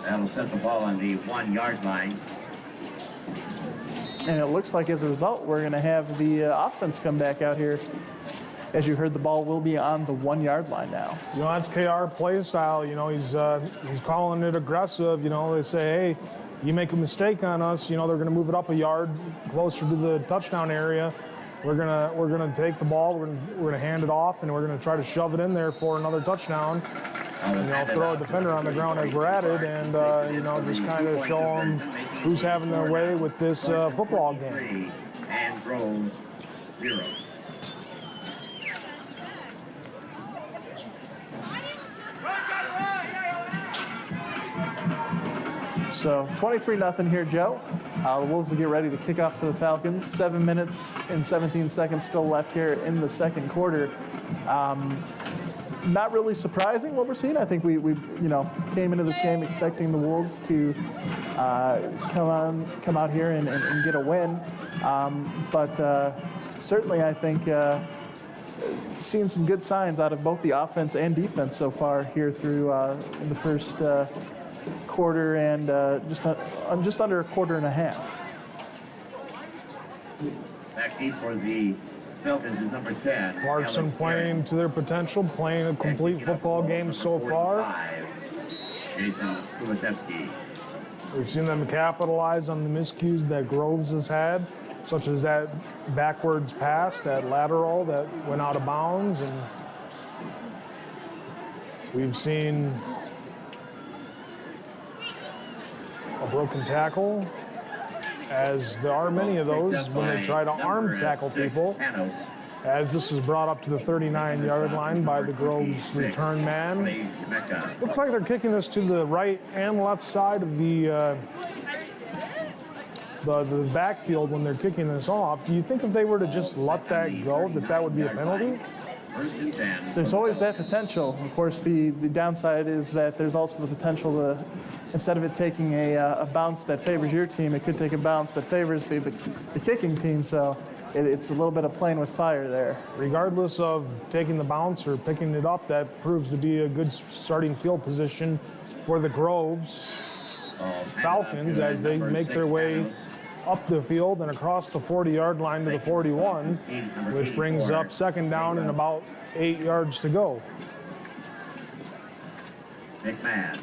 That'll set the ball on the 1 yard line. And it looks like as a result, we're going to have the offense come back out here. As you heard, the ball will be on the 1 yard line now. You know, that's KR play style. You know, he's calling it aggressive. You know, they say, hey, you make a mistake on us, you know, they're going to move it up a yard closer to the touchdown area. We're gonna take the ball, we're gonna hand it off, and we're gonna try to shove it in there for another touchdown. throw a defender on the ground as we're at it, and just kind of show them who's having their way with this football game. And Groves 0. So 23-0 here, Joe. The Wolves will get ready to kick off to the Falcons. 7 minutes and 17 seconds still left here in the second quarter. Not really surprising what we're seeing. I think we came into this game expecting the Wolves to come out here and get a win. But certainly I think seeing some good signs out of both the offense and defense so far here through the first quarter and just under a quarter and a half. Back deep for the Falcons is number 10. Clarkson playing to their potential, playing a complete football game so far. Jason Kulisevsky. We've seen them capitalize on the miscues that Groves has had, such as that backwards pass, that lateral that went out of bounds, and we've seen a broken tackle, as there are many of those when they try to arm tackle people, as this is brought up to the 39-yard line by the Groves return man. Looks like they're kicking this to the right and left side of the backfield when they're kicking this off. Do you think if they were to just let that go, that would be a penalty? There's always that potential. Of course, the downside is that there's also the potential to, instead of it taking a bounce that favors your team, it could take a bounce that favors the kicking team. So it's a little bit of playing with fire there. Regardless of taking the bounce or picking it up, that proves to be a good starting field position for the Groves Falcons as they make their way up the field and across the 40-yard line to the 41, which brings up second down and about 8 yards to go. McMahon.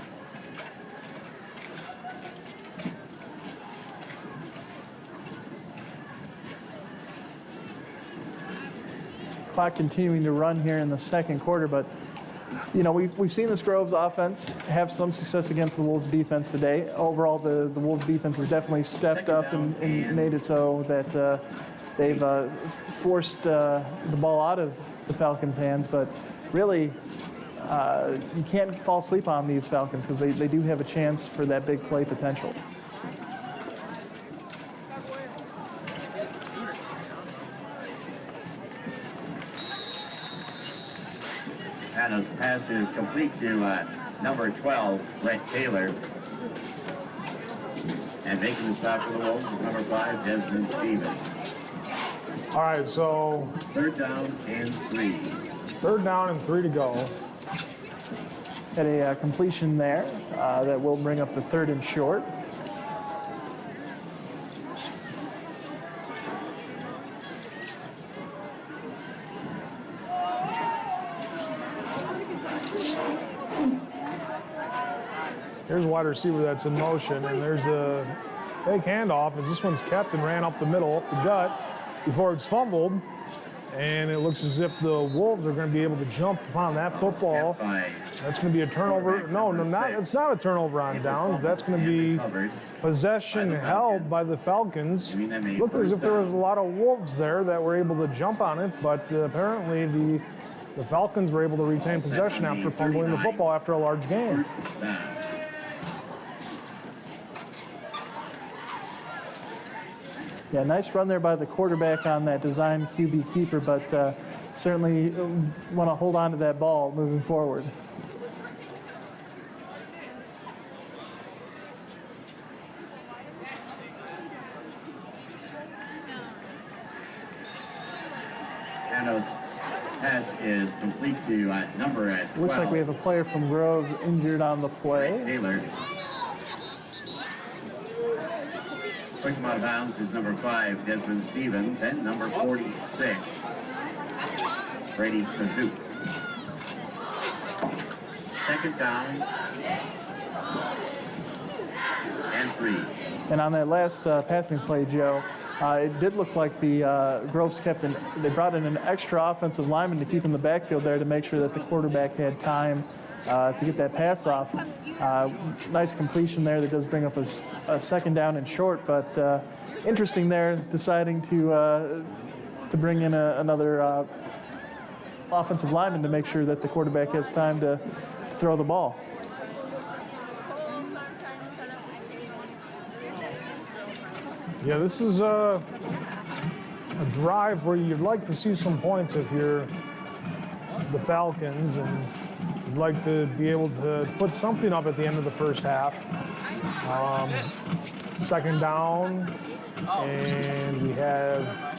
Clock continuing to run here in the second quarter, but we've seen this Groves offense have some success against the Wolves defense today. Overall, the Wolves defense has definitely stepped up and made it so that they've forced the ball out of the Falcons' hands. But really, you can't fall asleep on these Falcons because they do have a chance for that big play potential. And a pass is complete to number 12, Brett Taylor. And making the stop for the Wolves is number 5, Desmond Stevens. All right, so Third down and 3. Third down and 3 to go. Had a completion there that will bring up the third and short. Here's a wide receiver that's in motion, and there's a fake handoff as this one's kept and ran up the middle, up the gut, before it's fumbled. And it looks as if the Wolves are going to be able to jump upon that football. That's going to be a turnover. No, it's not a turnover on downs. That's going to be possession held by the Falcons. Looked as if there was a lot of Wolves there that were able to jump on it, but apparently the Falcons were able to retain possession after fumbling the football after a large gain. Yeah, nice run there by the quarterback on that design QB keeper, but certainly want to hold on to that ball moving forward. Cano's pass is complete to number at 12. Looks like we have a player from Groves injured on the play. Taylor. Push him out of bounds is number 5, Desmond Stevens, and number 46, Brady Kazook. Second down and 3. And on that last passing play, Joe, it did look like the Groves they brought in an extra offensive lineman to keep in the backfield there to make sure that the quarterback had time to get that pass off. Nice completion there that does bring up a second down and short, but interesting there, deciding to bring in another offensive lineman to make sure that the quarterback has time to throw the ball. Yeah, this is a drive where you'd like to see some points if you're the Falcons, and you'd like to be able to put something up at the end of the first half. Second down, and we have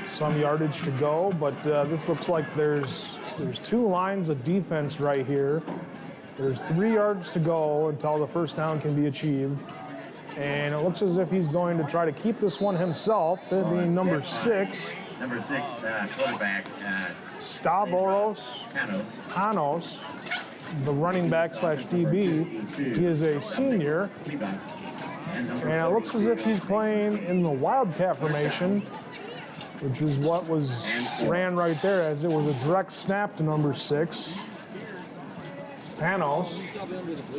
some yardage to go, but this looks like there's two lines of defense right here. There's 3 yards to go until the first down can be achieved. And it looks as if he's going to try to keep this one himself, that being number 6. Number 6 quarterback. Stavros Panos, the running back / DB. He is a senior. And it looks as if he's playing in the Wildcat formation, which is what was ran right there, as it was a direct snap to number 6. Panos.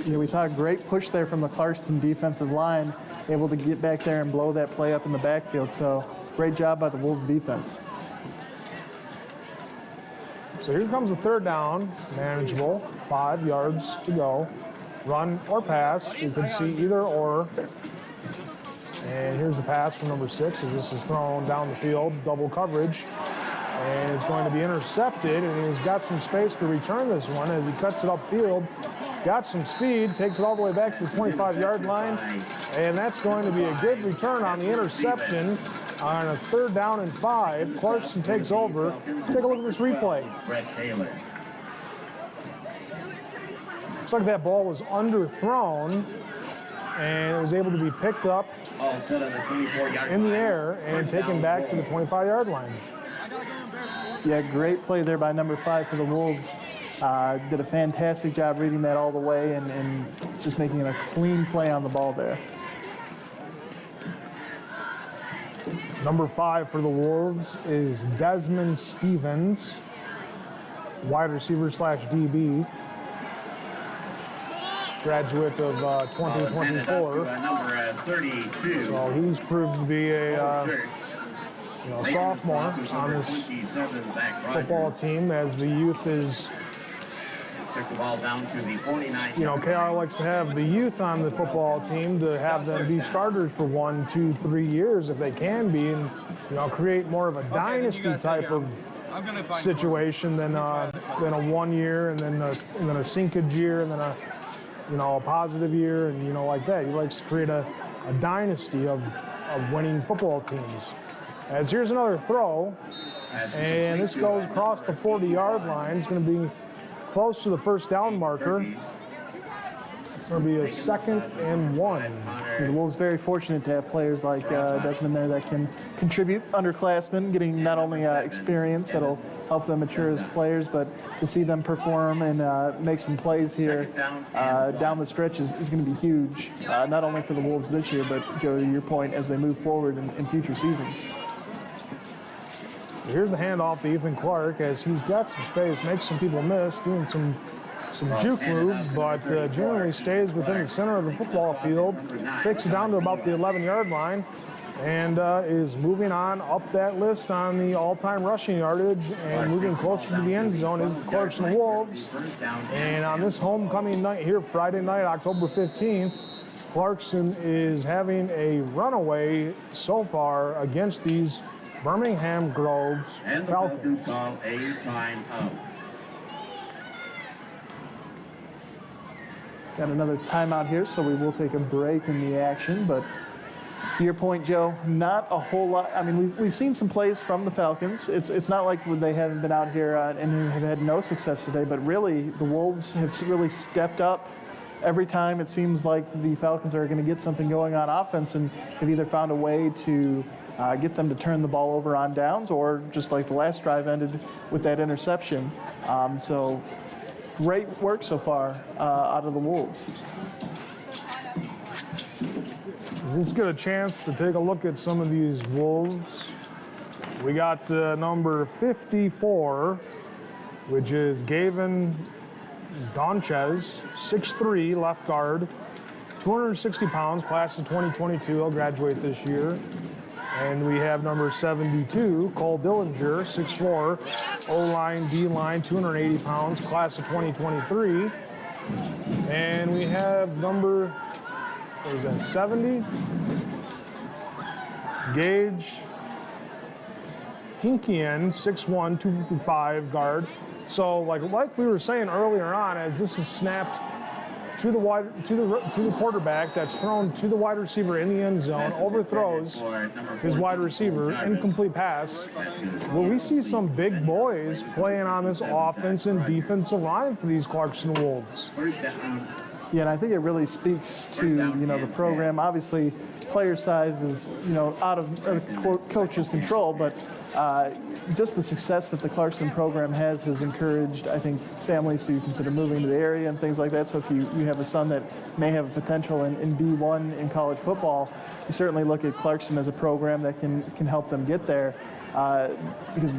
Yeah, we saw a great push there from the Clarkston defensive line, able to get back there and blow that play up in the backfield. So great job by the Wolves defense. So here comes the third down, manageable, 5 yards to go. Run or pass, you can see either or. And here's the pass from number 6 as this is thrown down the field, double coverage. And it's going to be intercepted, and he's got some space to return this one as he cuts it upfield. Got some speed, takes it all the way back to the 25-yard line, and that's going to be a good return on the interception on a 3rd down and 5. Clarkson takes over. Let's take a look at this replay. Looks like that ball was underthrown, and it was able to be picked up in the air and taken back to the 25-yard line. Yeah, great play there by number 5 for the Wolves. Did a fantastic job reading that all the way and just making a clean play on the ball there. Number 5 for the Wolves is Desmond Stevens, wide receiver / DB, graduate of 2024. Number 32. So he's proved to be a sophomore on this football team, as the youth is, Took the ball down to the 49. KR likes to have the youth on the football team to have them be starters for 1, 2, 3 years if they can be, and create more of a dynasty type of situation than a 1 year and then a sinkage year and then a positive year and like that. He likes to create a dynasty of winning football teams. As here's another throw, and this goes across the 40-yard line. It's going to be close to the first down marker. It's going to be a 2nd and 1. The Wolves very fortunate to have players like Desmond there that can contribute, underclassmen, getting not only experience that'll help them mature as players, but to see them perform and make some plays here down the stretch is going to be huge, not only for the Wolves this year, but Joe, to your point, as they move forward in future seasons. Here's the handoff to Ethan Clark as he's got some space, makes some people miss, doing some juke moves, but generally stays within the center of the football field, takes it down to about the 11-yard line, and is moving on up that list on the all-time rushing yardage and moving closer to the end zone is the Clarkson Wolves. And on this homecoming night here, Friday night, October 15th, Clarkson is having a runaway so far against these Birmingham Groves Falcons. Call a time out. Got another timeout here, so we will take a break in the action. But to your point, Joe, not a whole lot. I mean, we've seen some plays from the Falcons. It's not like they haven't been out here and have had no success today, but really the Wolves have really stepped up. Every time it seems like the Falcons are going to get something going on offense and have either found a way to get them to turn the ball over on downs, or just like the last drive ended with that interception. So great work so far out of the Wolves. Let's get a chance to take a look at some of these Wolves. We got number 54, which is Gavin Donchez, 6'3", left guard, 260 pounds, class of 2022. He'll graduate this year. And we have number 72, Cole Dillinger, 6'4", O-line, D-line, 280 pounds, class of 2023. And we have number, what is that, 70? Gage Hinkian, 6'1", 255 guard. So like we were saying earlier on, as this is snapped to the quarterback, that's thrown to the wide receiver in the end zone, overthrows his wide receiver, incomplete pass. Well, we see some big boys playing on this offense and defensive line for these Clarkson Wolves. Yeah, and I think it really speaks to, the program. Obviously, player size is, out of coach's control, but just the success that the Clarkson program has encouraged, I think, families to consider moving to the area and things like that. So if you have a son that may have a potential in D1 in college football, you certainly look at Clarkson as a program that can help them get there. Because,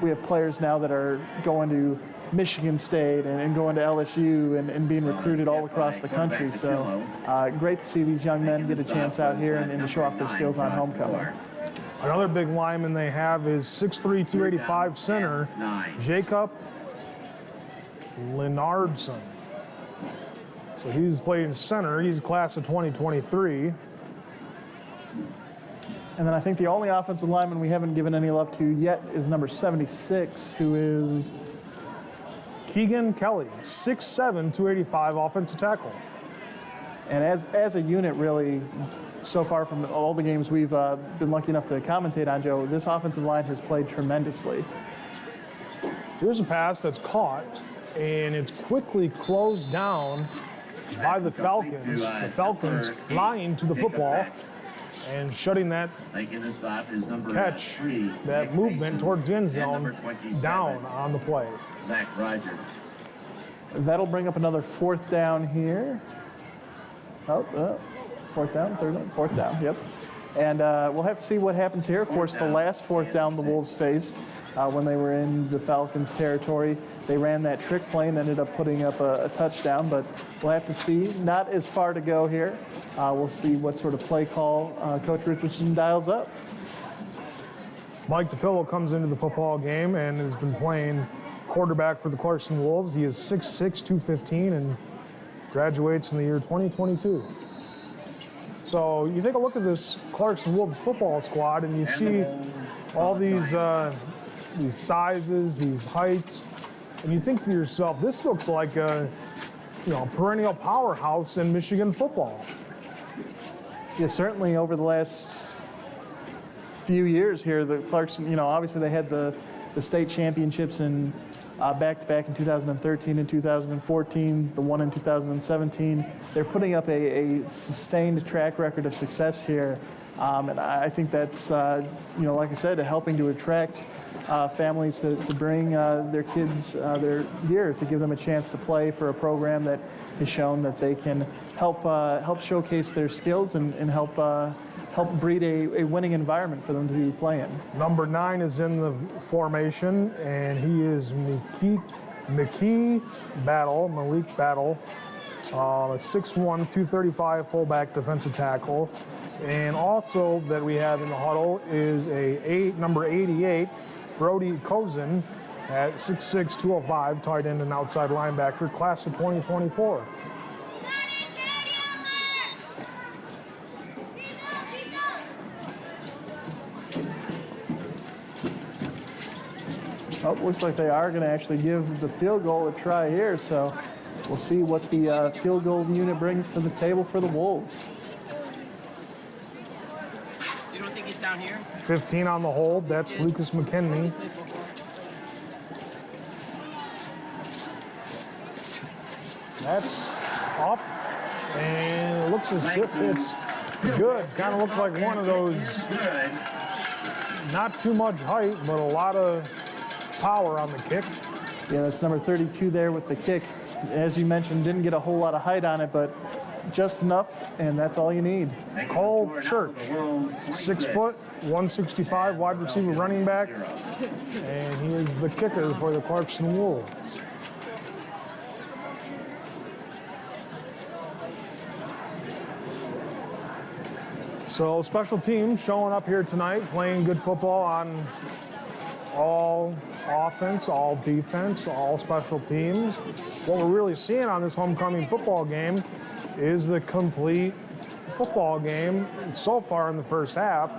we have players now that are going to Michigan State and going to LSU and being recruited all across the country. So great to see these young men get a chance out here and to show off their skills on homecoming. Another big lineman they have is 6'3", 285 center, Jacob Lennardson. So he's playing center. He's class of 2023. And then I think the only offensive lineman we haven't given any love to yet is number 76, who is Keegan Kelly, 6'7", 285 offensive tackle. And as a unit, really, so far from all the games we've been lucky enough to commentate on, Joe, this offensive line has played tremendously. Here's a pass that's caught, and it's quickly closed down by the Falcons. The Falcons flying to the football and shutting that catch, that movement towards the end zone, down on the play. Zach Rogers. That'll bring up another fourth down here. Fourth down, third down, fourth down, yep. And we'll have to see what happens here. Of course, the last fourth down the Wolves faced when they were in the Falcons' territory, they ran that trick play and ended up putting up a touchdown, but we'll have to see. Not as far to go here. We'll see what sort of play call Coach Richardson dials up. Mike DePillo comes into the football game and has been playing quarterback for the Clarkson Wolves. He is 6'6", 215, and graduates in the year 2022. So you take a look at this Clarkson Wolves football squad, and you see all these sizes, these heights, and you think to yourself, this looks like a perennial powerhouse in Michigan football. Yeah, certainly over the last few years here, the Clarkson, obviously they had the state championships in back-to-back in 2013 and 2014, the one in 2017. They're putting up a sustained track record of success here. And I think that's, like I said, helping to attract families to bring their kids they're here to give them a chance to play for a program that has shown that they can help showcase their skills and help breed a winning environment for them to play in. Number 9 is in the formation, and he is Malik Battle, a 6'1", 235 fullback defensive tackle. And also that we have in the huddle is number 88, Brody Kozin, at 6'6", 205, tight end and outside linebacker, class of 2024. Oh, looks like they are going to actually give the field goal a try here, so we'll see what the field goal unit brings to the table for the Wolves. You don't think it's down here? 15 on the hold, that's Lucas McKinney. That's up, and it looks as if it's good. Kind of looks like one of those, not too much height, but a lot of power on the kick. Yeah, that's number 32 there with the kick. As you mentioned, didn't get a whole lot of height on it, but just enough, and that's all you need. Cole Church, 6 foot, 165, wide receiver running back, and he is the kicker for the Clarkson Wolves. So special teams showing up here tonight, playing good football on all offense, all defense, all special teams. What we're really seeing on this homecoming football game is the complete football game so far in the first half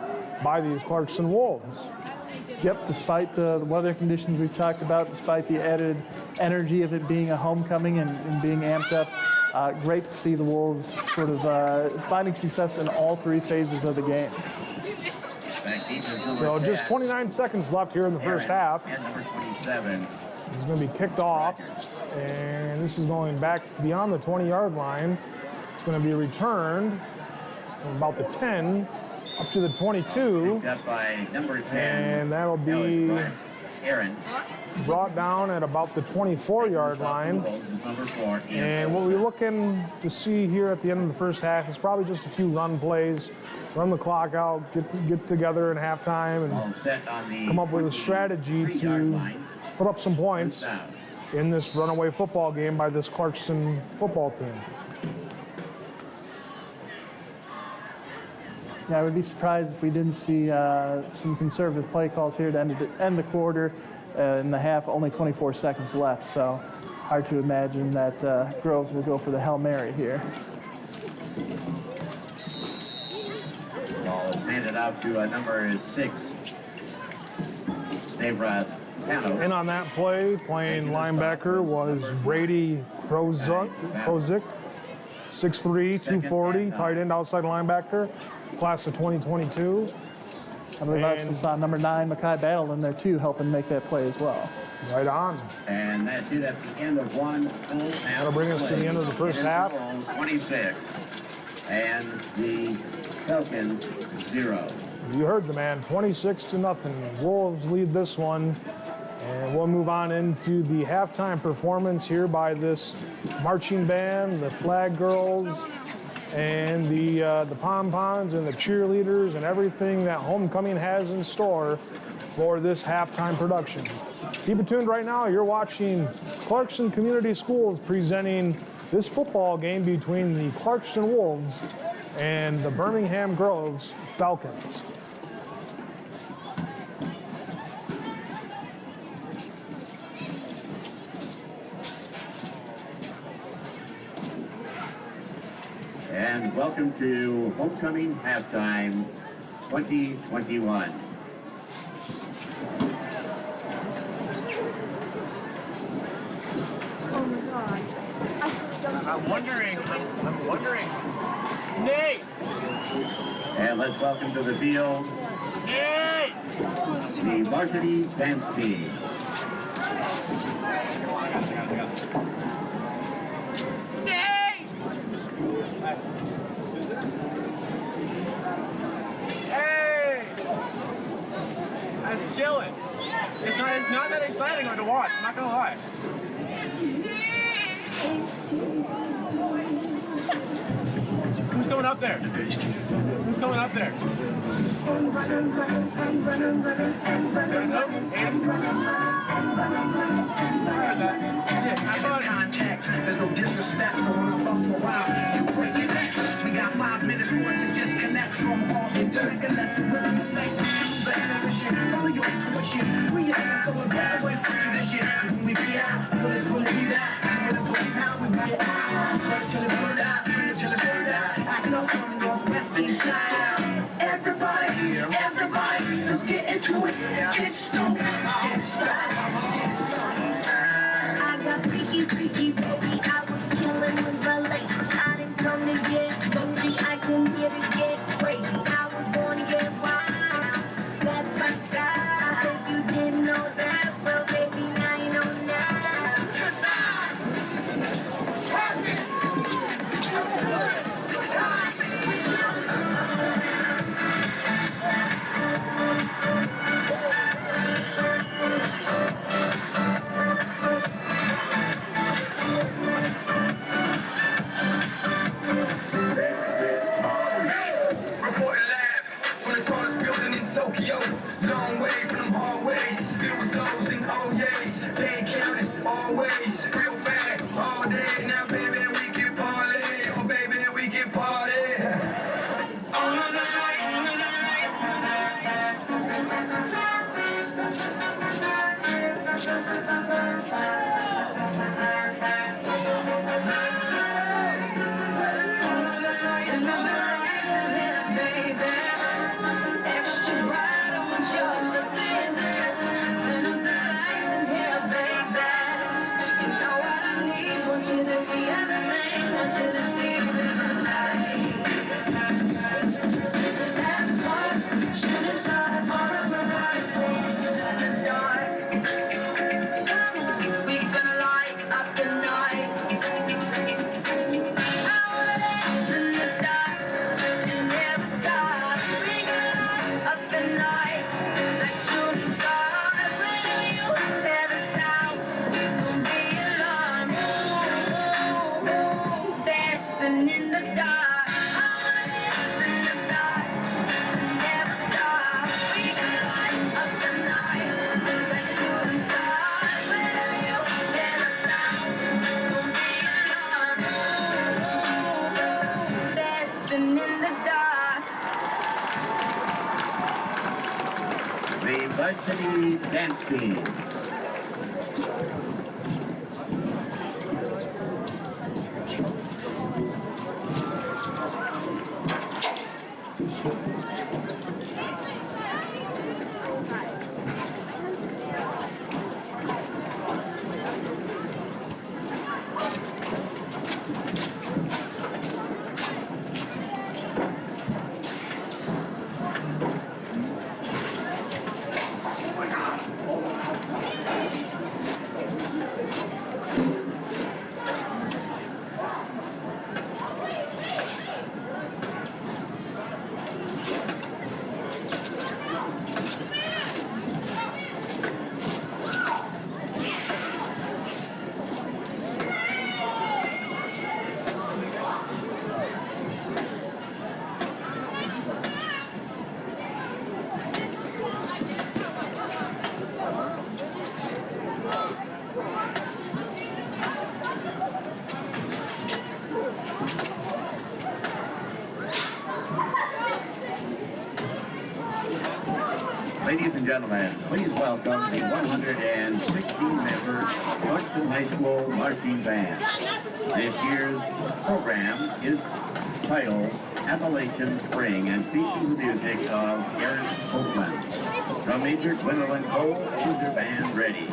by these Clarkston Wolves. Yep, despite the weather conditions we've talked about, despite the added energy of it being a homecoming and being amped up, great to see the Wolves sort of finding success in all three phases of the game. So just 29 seconds left here in the first half. And number 27. This is going to be kicked off, and this is going back beyond the 20-yard line. It's going to be returned from about the 10 up to the 22, Picked up by number 10. and that'll be Aaron. brought down at about the 24-yard line. Number 4. And what we're looking to see here at the end of the first half is probably just a few run plays, run the clock out, get together in halftime, and come up with a strategy to put up some points in this runaway football game by this Clarkston football team. Yeah, I would be surprised if we didn't see some conservative play calls here to end the quarter. In the half, only 24 seconds left, so hard to imagine that Groves will go for the Hail Mary here. Ball is handed out to number 6, Dave Rosano. In on that play, playing linebacker was Brady Krozik, 6'3", 240, tight end outside linebacker, class of 2022. I believe I also saw number 9, Makai Battle, in there too, helping make that play as well. Right on. And that's it at the end of one full half. That'll bring us to the end of the first half. 26. And the Falcons 0. You heard the man, 26-0. Wolves lead this one. And we'll move on into the halftime performance here by this marching band, the Flag Girls, and the pom-poms and the cheerleaders and everything that Homecoming has in store for this halftime production. Keep it tuned right now. You're watching Clarkston Community Schools presenting this football game between the Clarkston Wolves and the Birmingham Groves Falcons. And welcome to Homecoming Halftime 2021. Oh my god. I'm wondering. Nate! And let's welcome to the field Nate! the varsity dance team. Nate! Hey! I'm chilling. It's not that exciting to watch, I'm not gonna lie. Who's going up there? Who's going up there? Contact, there's no disrespect, so when I bust around, you break your necks. We got 5 minutes for us to disconnect from all intellect and let the rhythm affect you. The inhibition, follow your intuition. We ain't so bad way for tradition. When we be out, well, it's gonna be that. When it's going out, we roll out. Burn till it's burned out, burn till it's burned out. Acting up from the Northwest East Side. Everybody, let's get into it. Get stoned, get started. I got freaky, baby. I was chilling with the ladies. I didn't come to get bougie. I came here to get crazy. I was born to get wild. That's my style. I hope you didn't know that. Well, baby, now you know now. Reporting live from the tallest building in Tokyo. Long way from them hallways, filled with souls and OJs. They ain't counting always, real fat all day. Now, baby, we can party. Oh, baby, we can party. Oh, no, no, no. in the dark. The varsity dance team. Ladies and gentlemen, please welcome the 116-member Clarkson High School Marching Band. This year's program is titled Appalachian Spring and features the music of CHS Homecoming. From Major Gwendolyn Cole, is your band ready?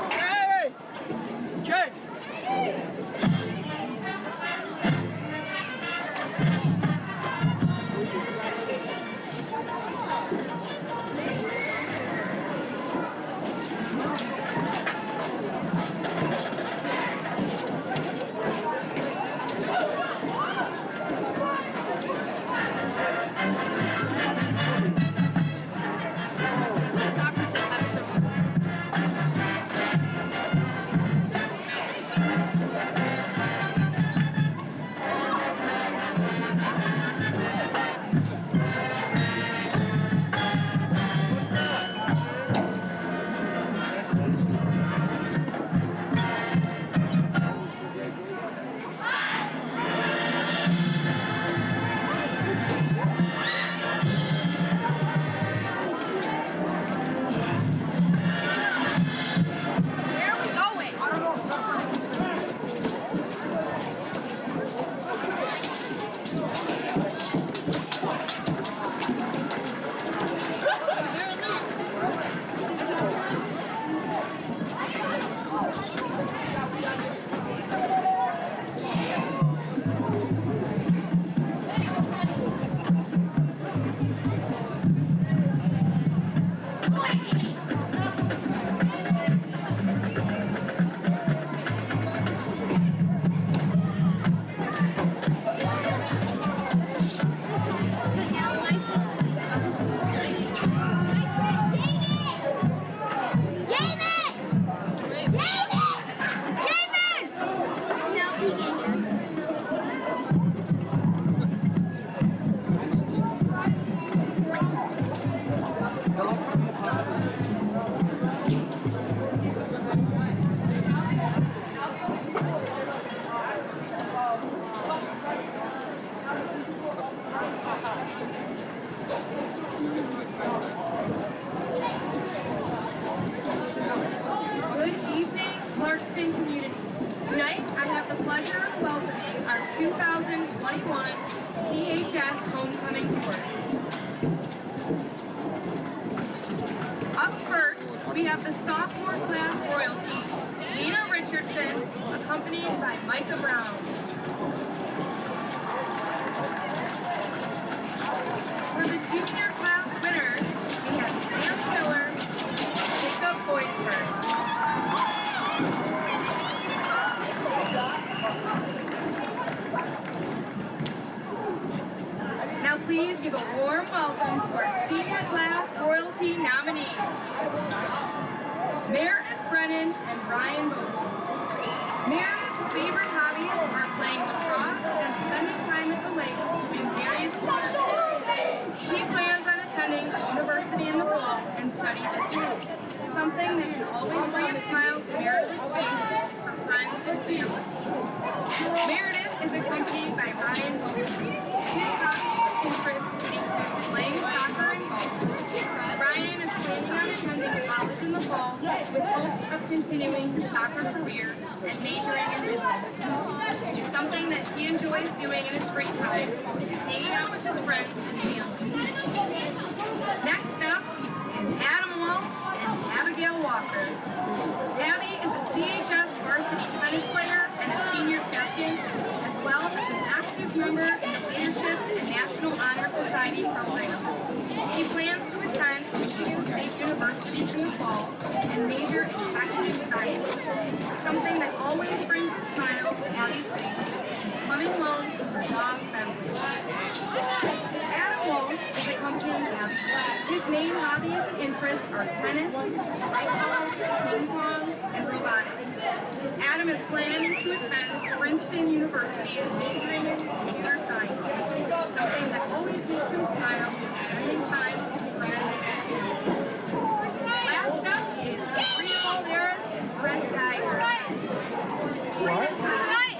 Hey! Jake! CHS Homecoming court. Up first, we have the sophomore class royalty, Nina Richardson, accompanied by Micah Brown. For the junior class winners, we have Sam Miller, Jacob Boysberg. Now please give a warm welcome to our senior class royalty nominees, Meredith Brennan and Ryan Booth. Meredith's favorite hobbies are playing lacrosse and spending time at the lake in various sports. She plans on attending university in the fall and study history, something that can always bring a smile to Meredith's face from friends and family. Meredith is accompanied by Ryan Booth. His hobbies and interests include playing soccer and golf. Ryan is planning on attending college in the fall with hopes of continuing his soccer career and majoring in business. Something that he enjoys doing in his free time is hanging out with his friends and family. Next up is Adam Walsh and Abigail Walker. Abby is a CHS varsity tennis player and a senior captain, as well as an active member in the Leadership and National Honor Society program. She plans to attend Michigan State University in the fall and major in cognitive science, something that always brings a smile to Abby's face, coming home to her dog family. Adam Walsh is accompanying Abby. His main hobbies and interests are tennis, rifle, ping pong, and robotics. Adam is planning to attend Princeton University and majoring in computer science, something that always makes him smile, spending time with his friends and family. Last up is Rita Valderas and Brent Geiger. Ryan's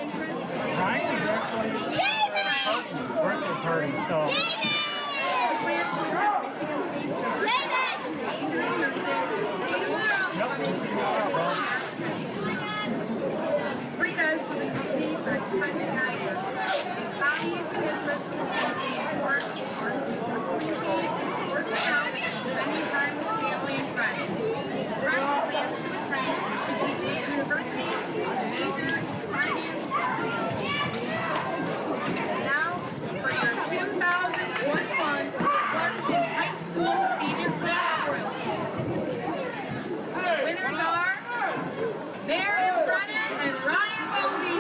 interests Ryan is actually birthday party, so plans to attend Michigan State University. Rita is accompanied by Brent Geiger. Hobbies and interests include sports, working out, and spending time with family and friends. Brent plans to attend Michigan State University and major in finance and business. Now, for your 2021 Clarkson High School Senior Class Royalty. Winners are Meredith Brennan and Ryan Bowlby.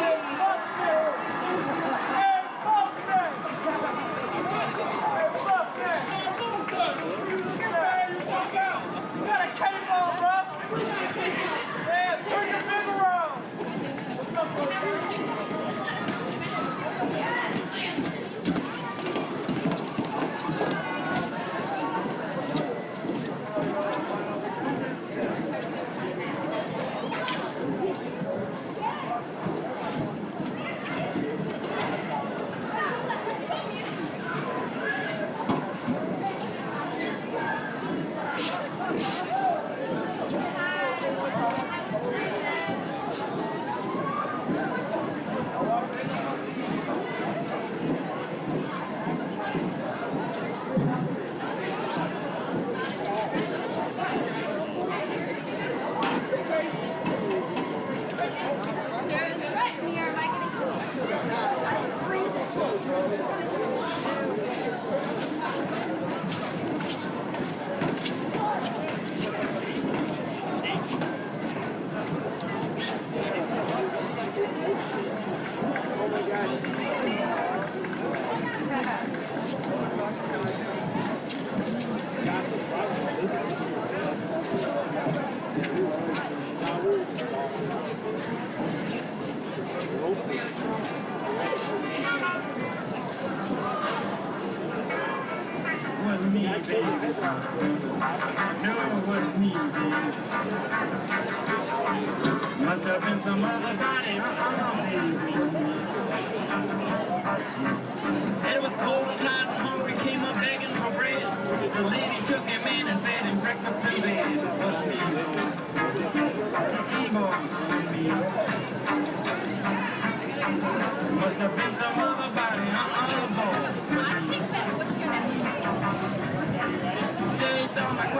Was me, baby. No, it was me, baby. Must have been some other body, It was cold and hot and hungry, came up begging for bread. The lady took him in and fed him breakfast and bed. It was me, baby. Me. Must have been some other body, boy.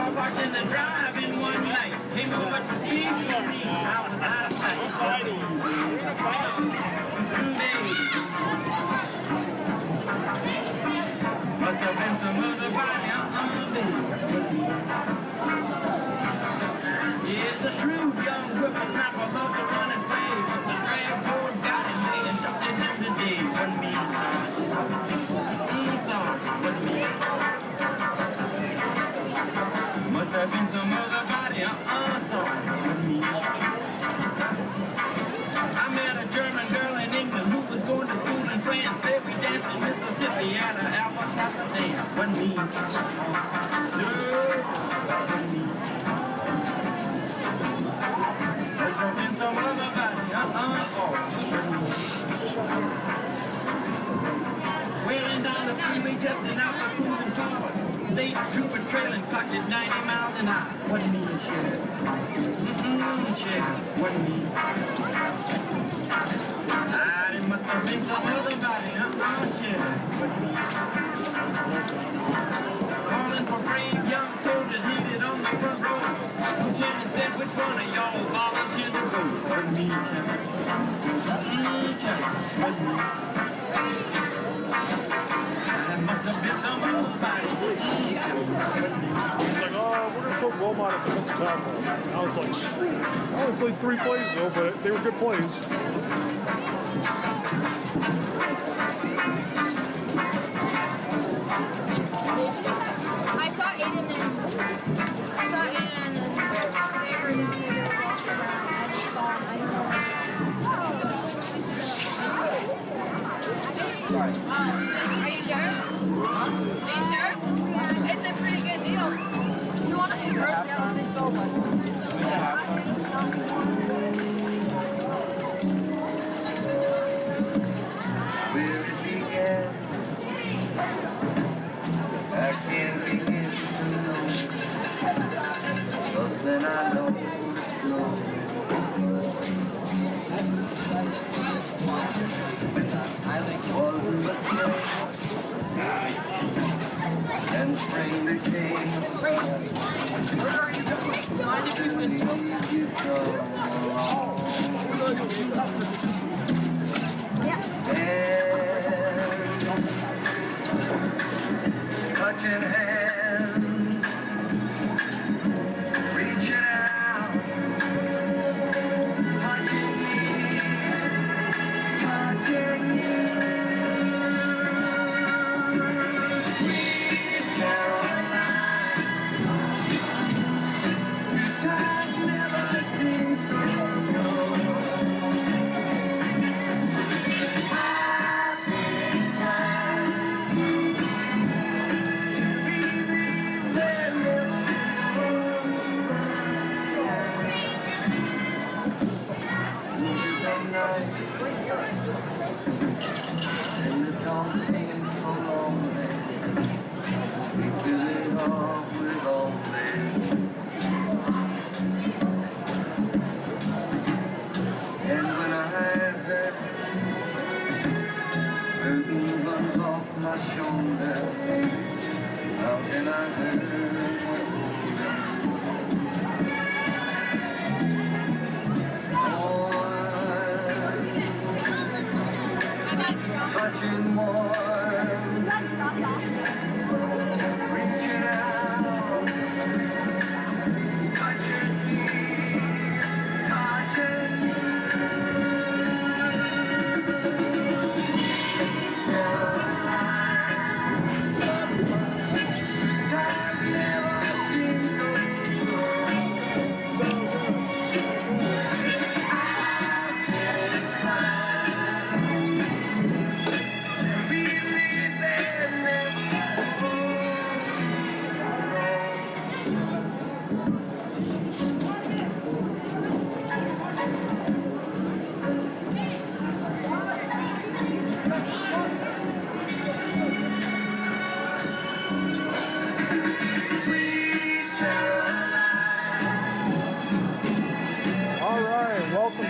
car parked in the drive in one night. Came over to see me, I was out of sight. Must have been some other body It's a shrewd young whippersnapper, love to run and play. But the drag board got him saying something in the day. Wasn't me. Wasn't me. Must have been some other body, sorry. Wasn't me. I met a German girl in England who was going to school in France. Said we danced in Mississippi at an Alabama dance. Wasn't me. No, wasn't me. Must have been some other body, Wailing down the freeway, testing out my cruising power. State trooper trailing, clocked at 90 miles an hour. Wasn't me, Sheriff. Sheriff, wasn't me. It must have been some other body, Sheriff, wasn't me. Calling for brave young soldiers needed on the front row. Lieutenant said, which one of y'all volunteered to go? Wasn't me, Sheriff. Sheriff, wasn't me. He's like, oh, we're going to put Wilmot at defensive tackle. And I was like, sweet. I only played 3 plays, though, but they were good plays. I saw Aiden and they were down there. I just saw him. Are you sure? Are you sure? It's a pretty good deal. You want us to first? Yeah, I think so. Where it began, I can't begin to know. But then I know was a mistake, and spring became summer. You go touching hands, reaching out, touching me, touching you. Sweet Caroline, time never seems so long. And the dawn seems so lonely. We fill it up with lonely. And when I have that burden runs off my shoulder, how can I hurt? Touching more, reaching out, touching me, touching you. Time never seems so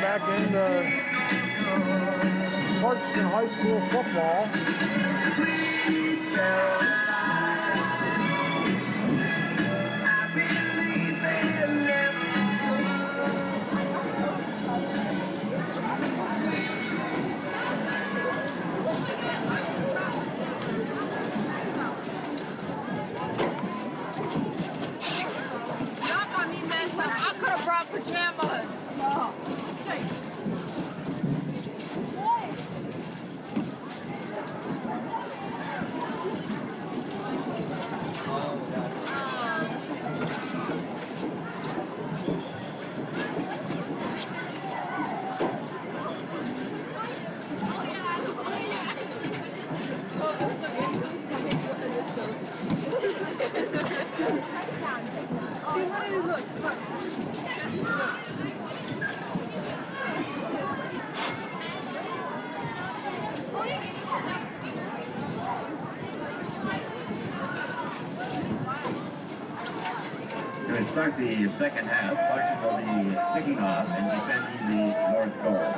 back into Clarkson High School football. To start the second half, Clarkson will be kicking off and defending the north goal.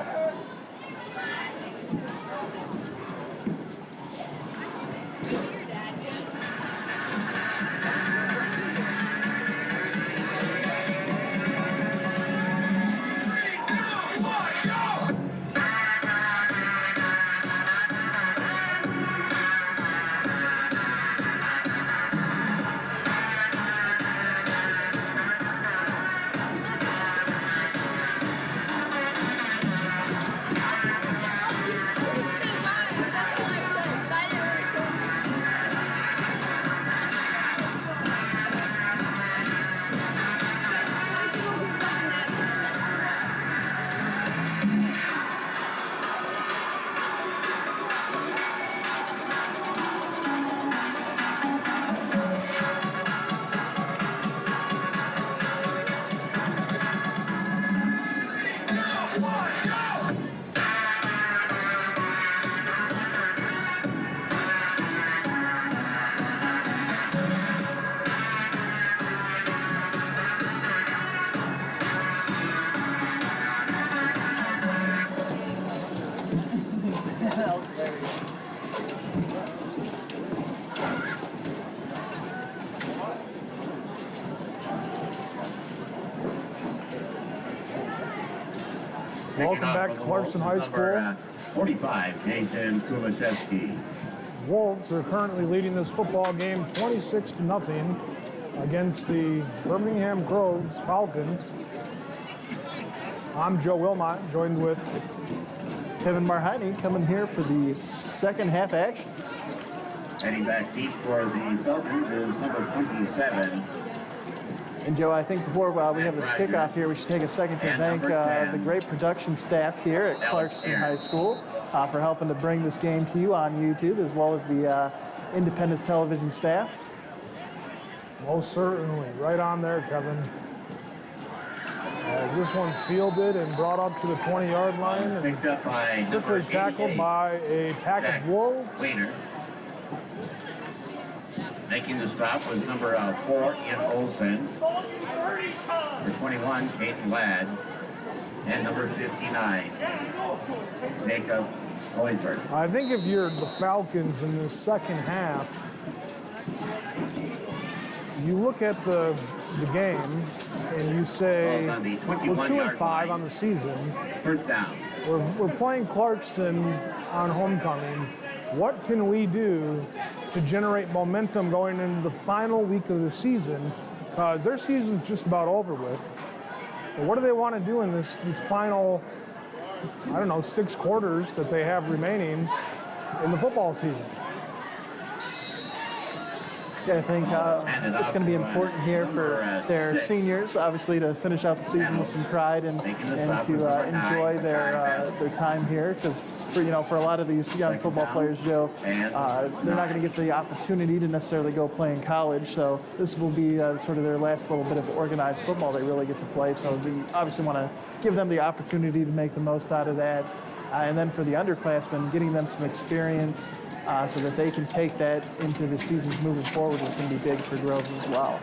Welcome back to Clarkson High School. 45, Jason Kulishevsky. Wolves are currently leading this football game 26-0 against the Birmingham Groves Falcons. I'm Joe Wilmot, joined with Kevin Marhani coming here for the second half action. Heading back deep for the Falcons is number 27. And Joe, I think before we have this kickoff here, we should take a second to thank the great production staff here at Clarkson High School for helping to bring this game to you on YouTube, as well as the Independence Television staff. most certainly right on there, Kevin. As this one's fielded and brought up to the 20-yard line and Picked up by quickly tackled by a pack of Wolves. Cleaner. Making the stop was number 4, Ian Olsen. Number 21, Caden Ladd. And number 59, Jacob Hoiberg. I think if you're the Falcons in the second half, you look at the game and you say, Ball's on the we're 21-yard 2-5 line. on the season. First down. We're playing Clarkson on homecoming. What can we do to generate momentum going into the final week of the season? Because their season's just about over with. But what do they want to do in this final, 6 quarters that they have remaining in the football season? Yeah, I think it's going to be important here for their seniors, obviously, to finish out the season with some pride and to enjoy their time here. Because for a lot of these young football players, Joe, they're not going to get the opportunity to necessarily go play in college. So this will be sort of their last little bit of organized football they really get to play. So they obviously want to give them the opportunity to make the most out of that. And then for the underclassmen, getting them some experience so that they can take that into the seasons moving forward is going to be big for Groves as well.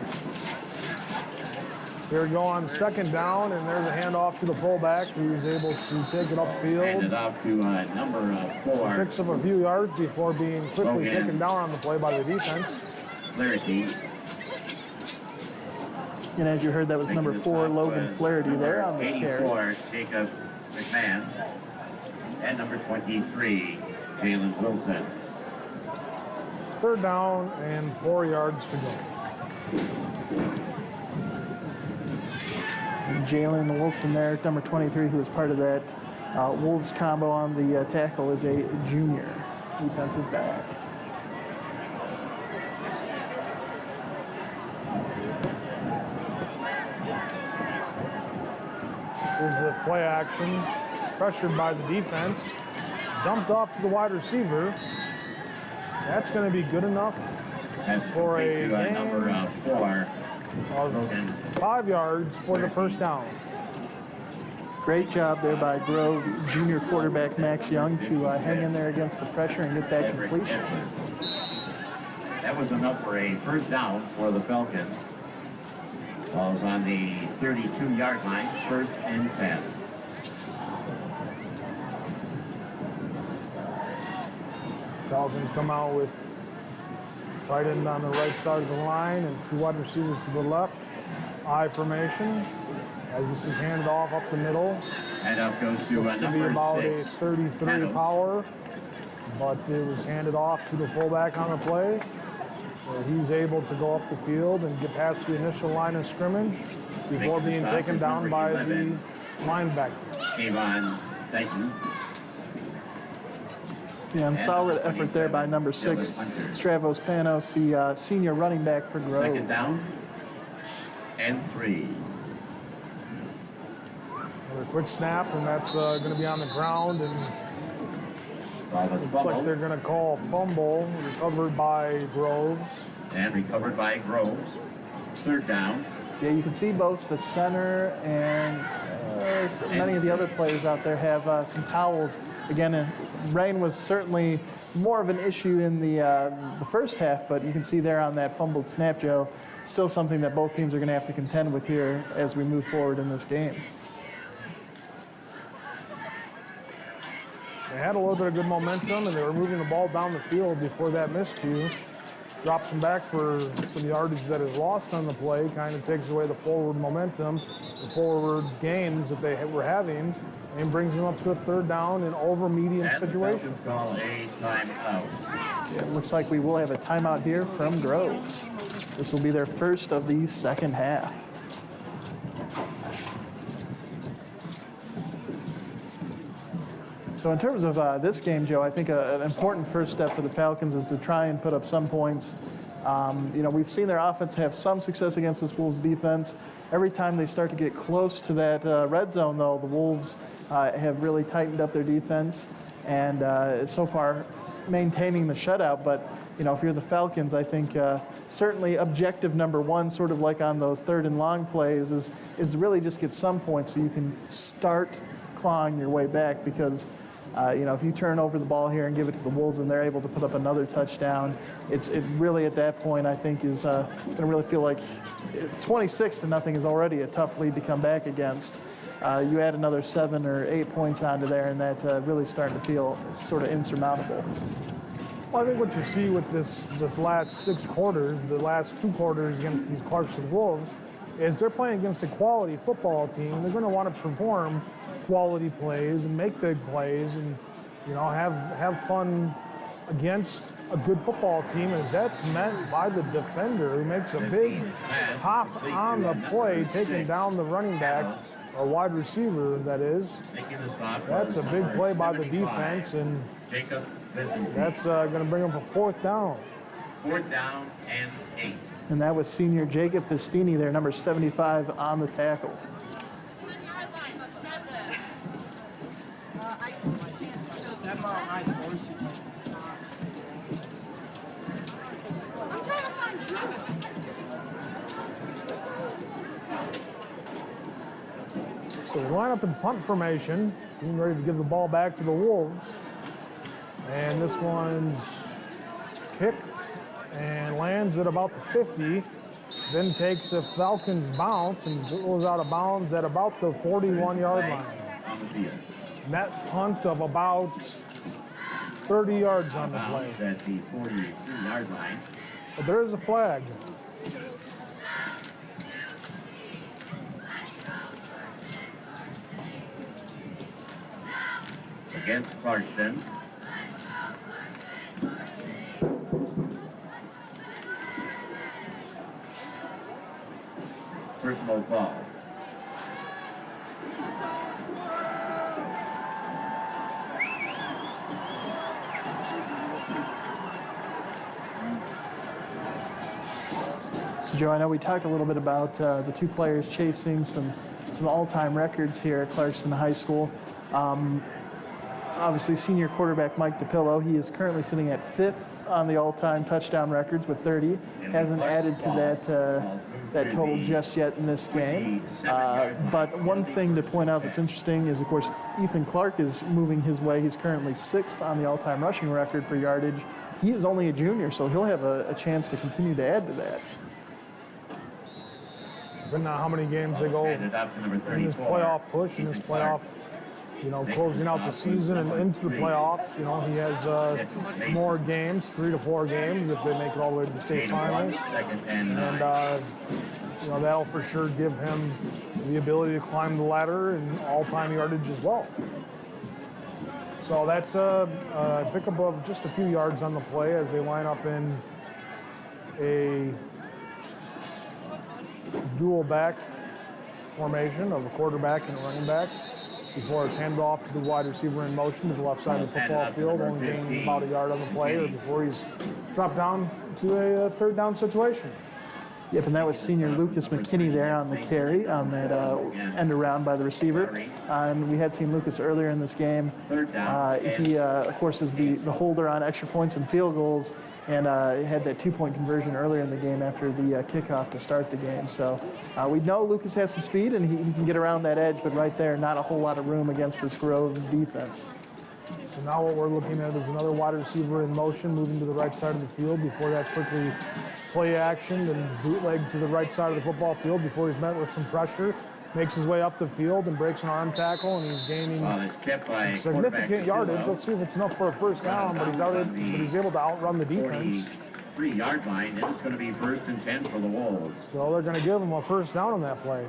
Here we go on second down, and there's a handoff to the fullback who's able to take it upfield. Handed off to number 4. Picks up a few yards before being quickly taken down on the play by the defense. Flaherty. And as you heard, that was number 4, Logan Flaherty there on the carry. 84, Jacob McMahon. And number 23, Jalen Wilson. Third down and 4 yards to go. Jalen Wilson there, number 23, who was part of that Wolves combo on the tackle, is a junior defensive back. Here's the play action. Pressured by the defense. Dumped off to the wide receiver. That's going to be good enough That's for a complete to number gain 4. of 5 yards for the first down. Great job there by Groves junior quarterback Max Young to hang in there against the pressure and get that completion. That was enough for a first down for the Falcons. Ball's on the 32-yard line, 1st and 10. Falcons come out with tight end on the right side of the line and 2 wide receivers to the left. I formation as this is handed off up the middle. And up goes to Looks to be number about 6. a 33 Meadows. power, but it was handed off to the fullback on the play. Where he's able to go up the field and get past the initial line of scrimmage before being taken down by the linebacker. Avon, thank you. Yeah, and solid effort there by number 6, Stravos Panos, the senior running back for Groves. 2nd down and 3. Another quick snap, and that's going to be on the ground, and Ball was looks like fumbled they're going to call fumble, recovered by Groves. and recovered by Groves. 3rd down. Yeah, you can see both the center and many of the other players out there have some towels. Again, rain was certainly more of an issue in the first half, but you can see there on that fumbled snap, Joe, still something that both teams are going to have to contend with here as we move forward in this game. They had a little bit of good momentum, and they were moving the ball down the field before that miscue. Drops them back for some yardage that is lost on the play, kind of takes away the forward momentum, the forward gains that they were having, and brings them up to a 3rd down in over medium And the situation. Falcons call a timeout. Yeah, it looks like we will have a timeout here from Groves. This will be their first of the second half. So in terms of this game, Joe, I think an important first step for the Falcons is to try and put up some points. You know, we've seen their offense have some success against this Wolves defense. Every time they start to get close to that red zone, though, the Wolves have really tightened up their defense and so far maintaining the shutout. But, you know, if you're the Falcons, I think certainly objective number 1, sort of like on those 3rd and long plays, is to really just get some points so you can start clawing your way back because you know, if you turn over the ball here and give it to the Wolves and they're able to put up another touchdown, it really at that point I think is going to really feel like 26-0 is already a tough lead to come back against. You add another 7 or 8 points onto there, and that really starting to feel sort of insurmountable. Well, I think what you see with this last 6 quarters, the last 2 quarters against these Clarkson Wolves, is they're playing against a quality football team. They're going to want to perform quality plays and make big plays and, you know, have fun against a good football team, as that's meant by the defender who makes a big hop on the play, taking down the running back or wide receiver, that is. That's a big play by the defense, and that's going to bring up a 4th down. 4th down and 8. And that was senior Jacob Festini there, number 75 on the tackle. So we line up in punt formation, getting ready to give the ball back to the Wolves. And this one's kicked and lands at about the 50, then takes a Falcons bounce and goes out of bounds at about the 41-yard line. Net punt of about 30 yards on the play. At the 42-yard line. But there is a flag. Against Clarkson. Personal foul. So, Joe, I know we talked a little bit about the 2 players chasing some all-time records here at Clarkson High School. Obviously, senior quarterback Mike DePillo, he is currently sitting at 5th on the all-time touchdown records with 30. Hasn't added to that total just yet in this game. But one thing to point out that's interesting is, of course, Ethan Clark is moving his way. He's currently 6th on the all-time rushing record for yardage. He is only a junior, so he'll have a chance to continue to add to that. Depending on how many games they go in this playoff push, in this playoff, closing out the season and into the playoffs, he has more games, 3 to 4 games if they make it all the way to the state finals. And, that'll for sure give him the ability to climb the ladder in all-time yardage as well. So that's a pickup of just a few yards on the play as they line up in a dual back formation of a quarterback and a running back before it's handed off to the wide receiver in motion to the left side of the football field, only gaining about a yard on the play, or before he's dropped down to a third down situation. Yep, and that was senior Lucas McKinney there on the carry on that end around by the receiver. And we had seen Lucas earlier in this game. He, of course, is the holder on extra points and field goals, and had that 2-point conversion earlier in the game after the kickoff to start the game. So we know Lucas has some speed, and he can get around that edge, but right there, not a whole lot of room against this Groves defense. So now what we're looking at is another wide receiver in motion, moving to the right side of the field. Before that's quickly play action and bootleg to the right side of the football field before he's met with some pressure. Makes his way up the field and breaks an arm tackle, and he's gaining some significant yardage. Let's see if it's enough for a first down, but he's able to outrun the defense. 3-yard line, and it's going to be 1st and 10 for the Wolves. So they're going to give him a first down on that play.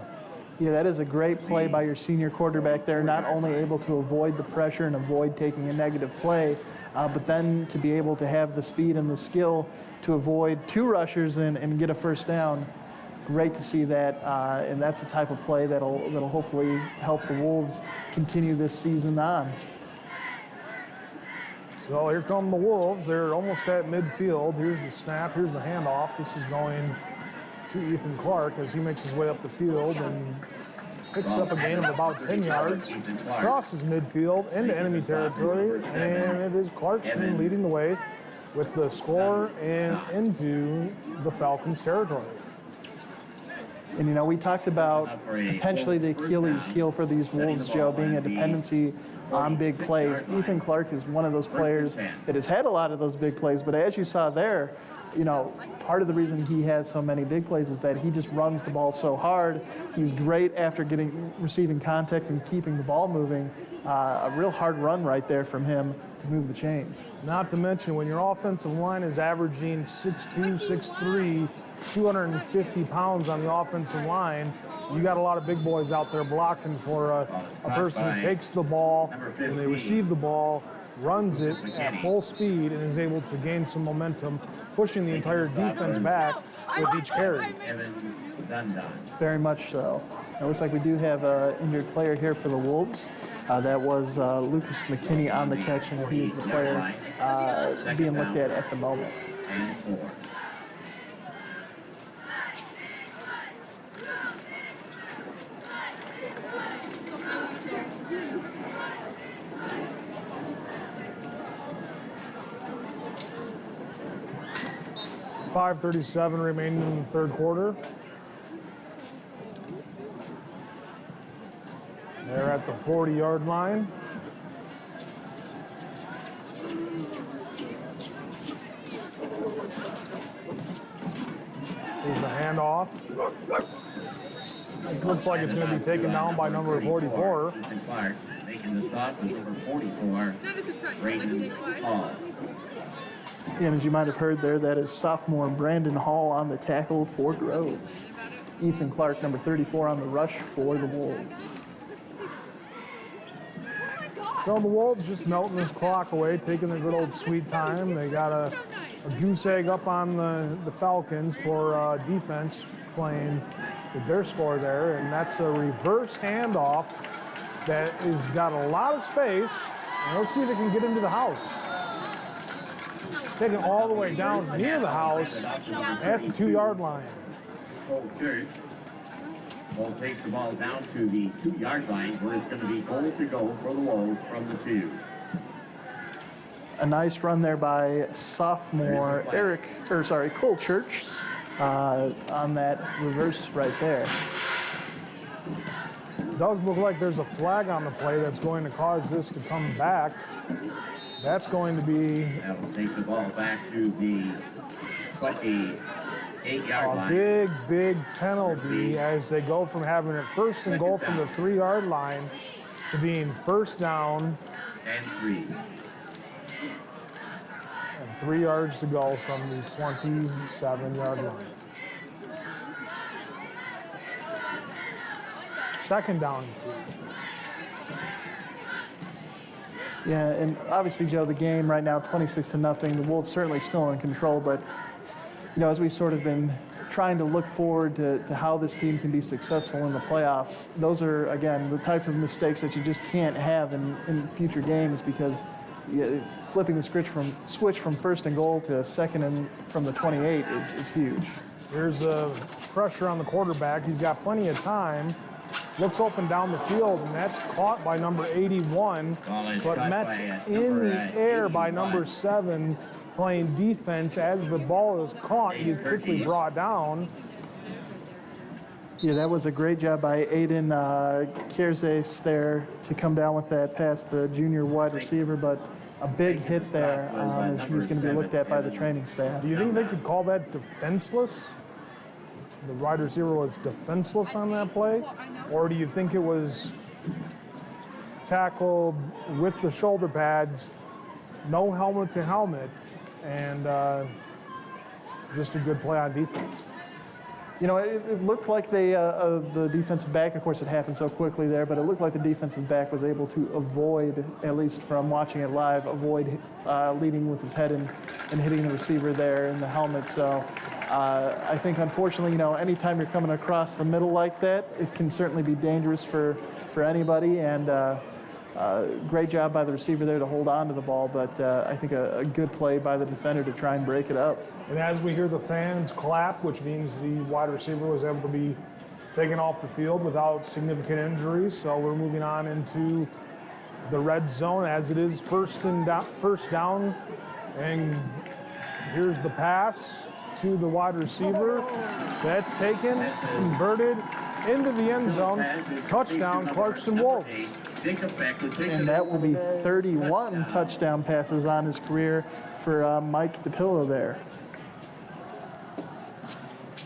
Yeah, that is a great play by your senior quarterback there, not only able to avoid the pressure and avoid taking a negative play, but then to be able to have the speed and the skill to avoid 2 rushers and get a first down. Great to see that, and that's the type of play that'll hopefully help the Wolves continue this season on. So here come the Wolves. They're almost at midfield. Here's the snap. Here's the handoff. This is going to Ethan Clark as he makes his way up the field and picks up a gain of about 10 yards, crosses midfield into enemy territory, and it is Clarkson leading the way with the score and into the Falcons' territory. And, we talked about potentially the Achilles heel for these Wolves, Joe, being a dependency on big plays. Ethan Clark is one of those players that has had a lot of those big plays, but as you saw there, part of the reason he has so many big plays is that he just runs the ball so hard. He's great after receiving contact and keeping the ball moving. A real hard run right there from him to move the chains. Not to mention, when your offensive line is averaging 6'2", 6'3", 250 pounds on the offensive line, you got a lot of big boys out there blocking for a person who takes the ball, and they receive the ball, runs it at full speed, and is able to gain some momentum, pushing the entire defense back with each carry. Very much so. It looks like we do have an injured player here for the Wolves. That was Lucas McKinney on the catch, and he is the player being looked at the moment. 5:37 remaining in the third quarter. They're at the 40-yard line. Here's the handoff. It looks like it's going to be taken down by number 44. Making the stop is number 44, Brayden Hall. And as you might have heard there, that is sophomore Brandon Hall on the tackle for Groves. Ethan Clark, number 34, on the rush for the Wolves. So the Wolves just melting this clock away, taking their good old sweet time. They got a goose egg up on the Falcons for defense playing with their score there, and that's a reverse handoff that has got a lot of space. And let's see if it can get into the house. Taking all the way down near the house at the 2-yard line. Church will take the ball down to the 2-yard line where it's going to be goal to go for the Wolves from the 2. A nice run there by sophomore Cole Church on that reverse right there. It does look like there's a flag on the play that's going to cause this to come back. That's going to be That will take the ball back to the 28-yard a line. big penalty as they go from having it first and goal from the 3-yard line to being first down And 3. and 3 yards to go from the 27-yard line. Second down and 3. Yeah, and obviously, Joe, the game right now, 26-0. The Wolves certainly still in control, but as we sort of been trying to look forward to how this team can be successful in the playoffs, those are, again, the type of mistakes that you just can't have in future games, because flipping the switch from first and goal to second and from the 28 is huge. Here's a pressure on the quarterback. He's got plenty of time. Looks open down the field, and that's caught by number 81, but met in the air by number 7, playing defense. As the ball is caught, he's quickly brought down. Yeah, that was a great job by Aiden Kierzes there to come down with that past the junior wide receiver, but a big hit there as he's going to be looked at by the training staff. Do you think they could call that defenseless? The wide receiver was defenseless on that play? Or do you think it was tackled with the shoulder pads, no helmet to helmet, and just a good play on defense? It looked like the defensive back, of course it happened so quickly there, but it looked like the defensive back was able to avoid, at least from watching it live, leading with his head and hitting the receiver there in the helmet. So I think, unfortunately, anytime you're coming across the middle like that, it can certainly be dangerous for anybody. And great job by the receiver there to hold on to the ball, but I think a good play by the defender to try and break it up. And as we hear the fans clap, which means the wide receiver was able to be taken off the field without significant injuries. So we're moving on into the red zone as it is first down. And here's the pass to the wide receiver. That's taken, converted into the end zone. Touchdown, Clarkson Wolves. And that will be 31 touchdown passes on his career for Mike DePillo there.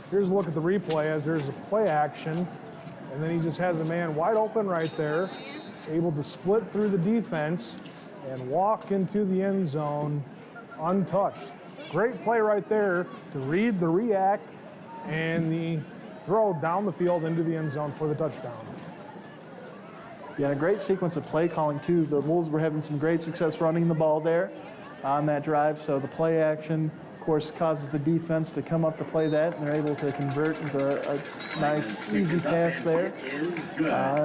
Here's a look at the replay as there's a play action, and then he just has a man wide open right there, able to split through the defense and walk into the end zone untouched. Great play right there to read the react and the throw down the field into the end zone for the touchdown. Yeah, a great sequence of play calling too. The Wolves were having some great success running the ball there on that drive, so the play action, of course, causes the defense to come up to play that, and they're able to convert into a nice, easy pass there.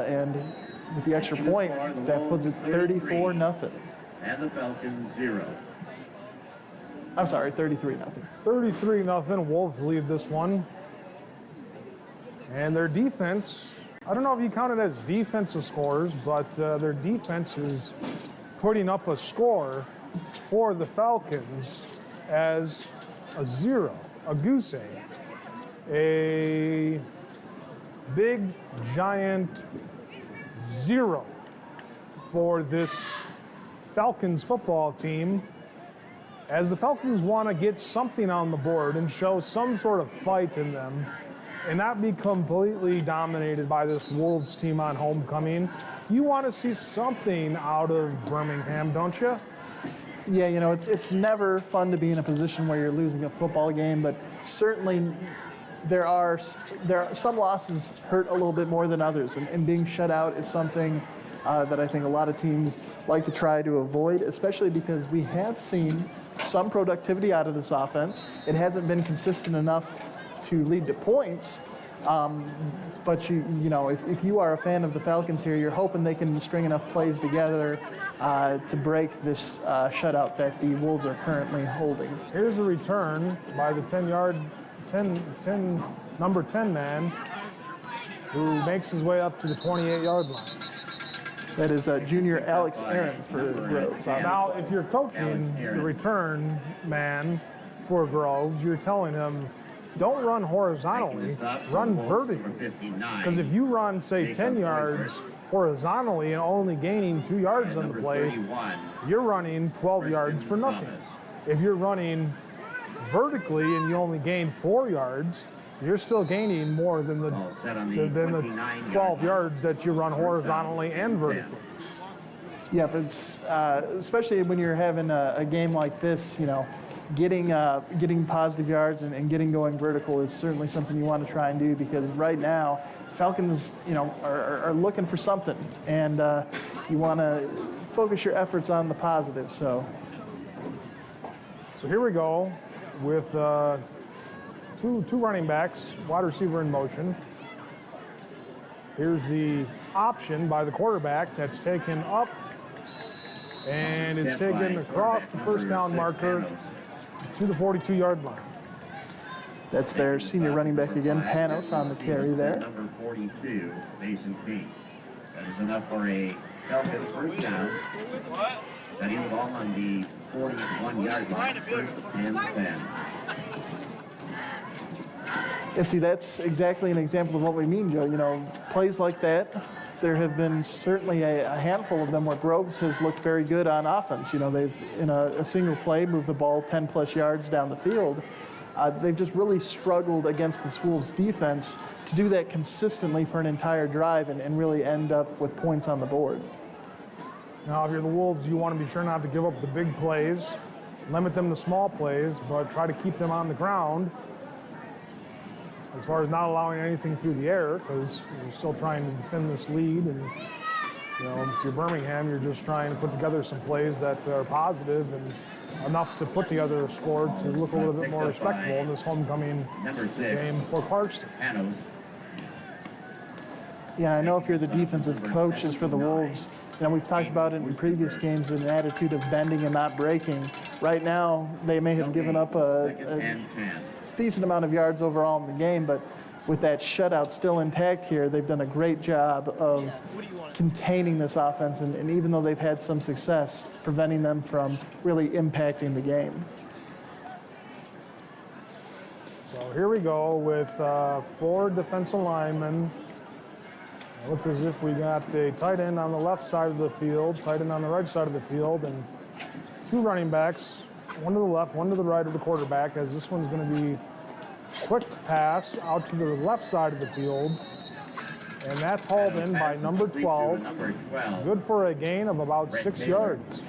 And with the extra point, that puts it 34-0. And the Falcons 0. I'm sorry, 33-0. 33-0, Wolves lead this one. And their defense, I don't know if you count it as defensive scores, but their defense is putting up a score for the Falcons as a 0, a goose egg, a big, giant 0 for this Falcons football team, as the Falcons want to get something on the board and show some sort of fight in them and not be completely dominated by this Wolves team on homecoming. You want to see something out of Birmingham, don't you? Yeah, it's never fun to be in a position where you're losing a football game, but certainly there are some losses hurt a little bit more than others, and being shut out is something that I think a lot of teams like to try to avoid, especially because we have seen some productivity out of this offense. It hasn't been consistent enough to lead to points, but if you are a fan of the Falcons here, you're hoping they can string enough plays together to break this shutout that the Wolves are currently holding. Here's a return by the number 10 man, who makes his way up to the 28-yard line. That is junior Alex Aaron for Groves. Now, if you're coaching the return man for Groves, you're telling him, don't run horizontally, run vertically. Because if you run, say, 10 yards horizontally and only gaining 2 yards on the play, you're running 12 yards for nothing. If you're running vertically and you only gain 4 yards, you're still gaining more than the 12 yards that you run horizontally and vertically. Yeah, but it's, especially when you're having a game like this, you know, getting positive yards and getting going vertical is certainly something you want to try and do, because right now Falcons, you know, are looking for something, and you want to focus your efforts on the positive. So here we go with two running backs, wide receiver in motion. Here's the option by the quarterback that's taken up, and it's taken across the first down marker to the 42-yard line. That's their senior running back again, Panos, on the carry there. Number 42, Mason King. That is enough for a Falcons first down. Setting the ball on the 41-yard line, first and 10. And see, that's exactly an example of what we mean, Joe. You know, plays like that, there have been certainly a handful of them where Groves has looked very good on offense. You know, they've, in a single play, moved the ball 10-plus yards down the field. They've just really struggled against this Wolves defense to do that consistently for an entire drive and really end up with points on the board. Now, if you're the Wolves, you want to be sure not to give up the big plays, limit them to small plays, but try to keep them on the ground as far as not allowing anything through the air, because you're still trying to defend this lead. And, you know, if you're Birmingham, you're just trying to put together some plays that are positive and enough to put together a score to look a little bit more respectable in this homecoming game for Clarkston. Yeah, I know if you're the defensive coaches for the Wolves, you know, we've talked about it in previous games, an attitude of bending and not breaking. Right now, they may have given up a decent amount of yards overall in the game, but with that shutout still intact here, they've done a great job of containing this offense, and even though they've had some success, preventing them from really impacting the game. So here we go with 4 defensive linemen. It looks as if we got a tight end on the left side of the field, tight end on the right side of the field, and 2 running backs, one to the left, one to the right of the quarterback, as this one's going to be quick pass out to the left side of the field. And that's hauled in by number 12. Good for a gain of about 6 yards.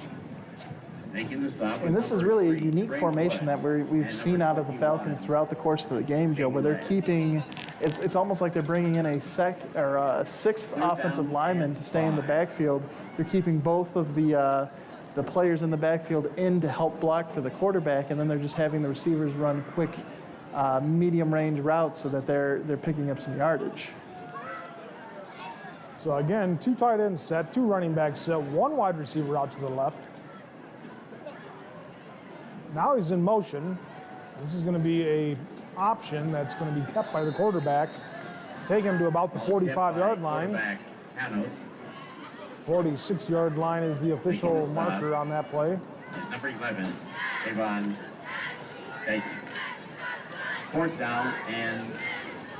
And this is really a unique formation that we've seen out of the Falcons throughout the course of the game, Joe, where they're keeping, it's almost like they're bringing in a sixth offensive lineman to stay in the backfield. They're keeping both of the players in the backfield in to help block for the quarterback, and then they're just having the receivers run quick medium range routes so that they're picking up some yardage. So again, 2 tight ends set, 2 running backs set, 1 wide receiver out to the left. Now he's in motion. This is going to be a option that's going to be kept by the quarterback. Take him to about the 45-yard line. 46-yard line is the official marker on that play. Number 11, Avon. Fourth down and...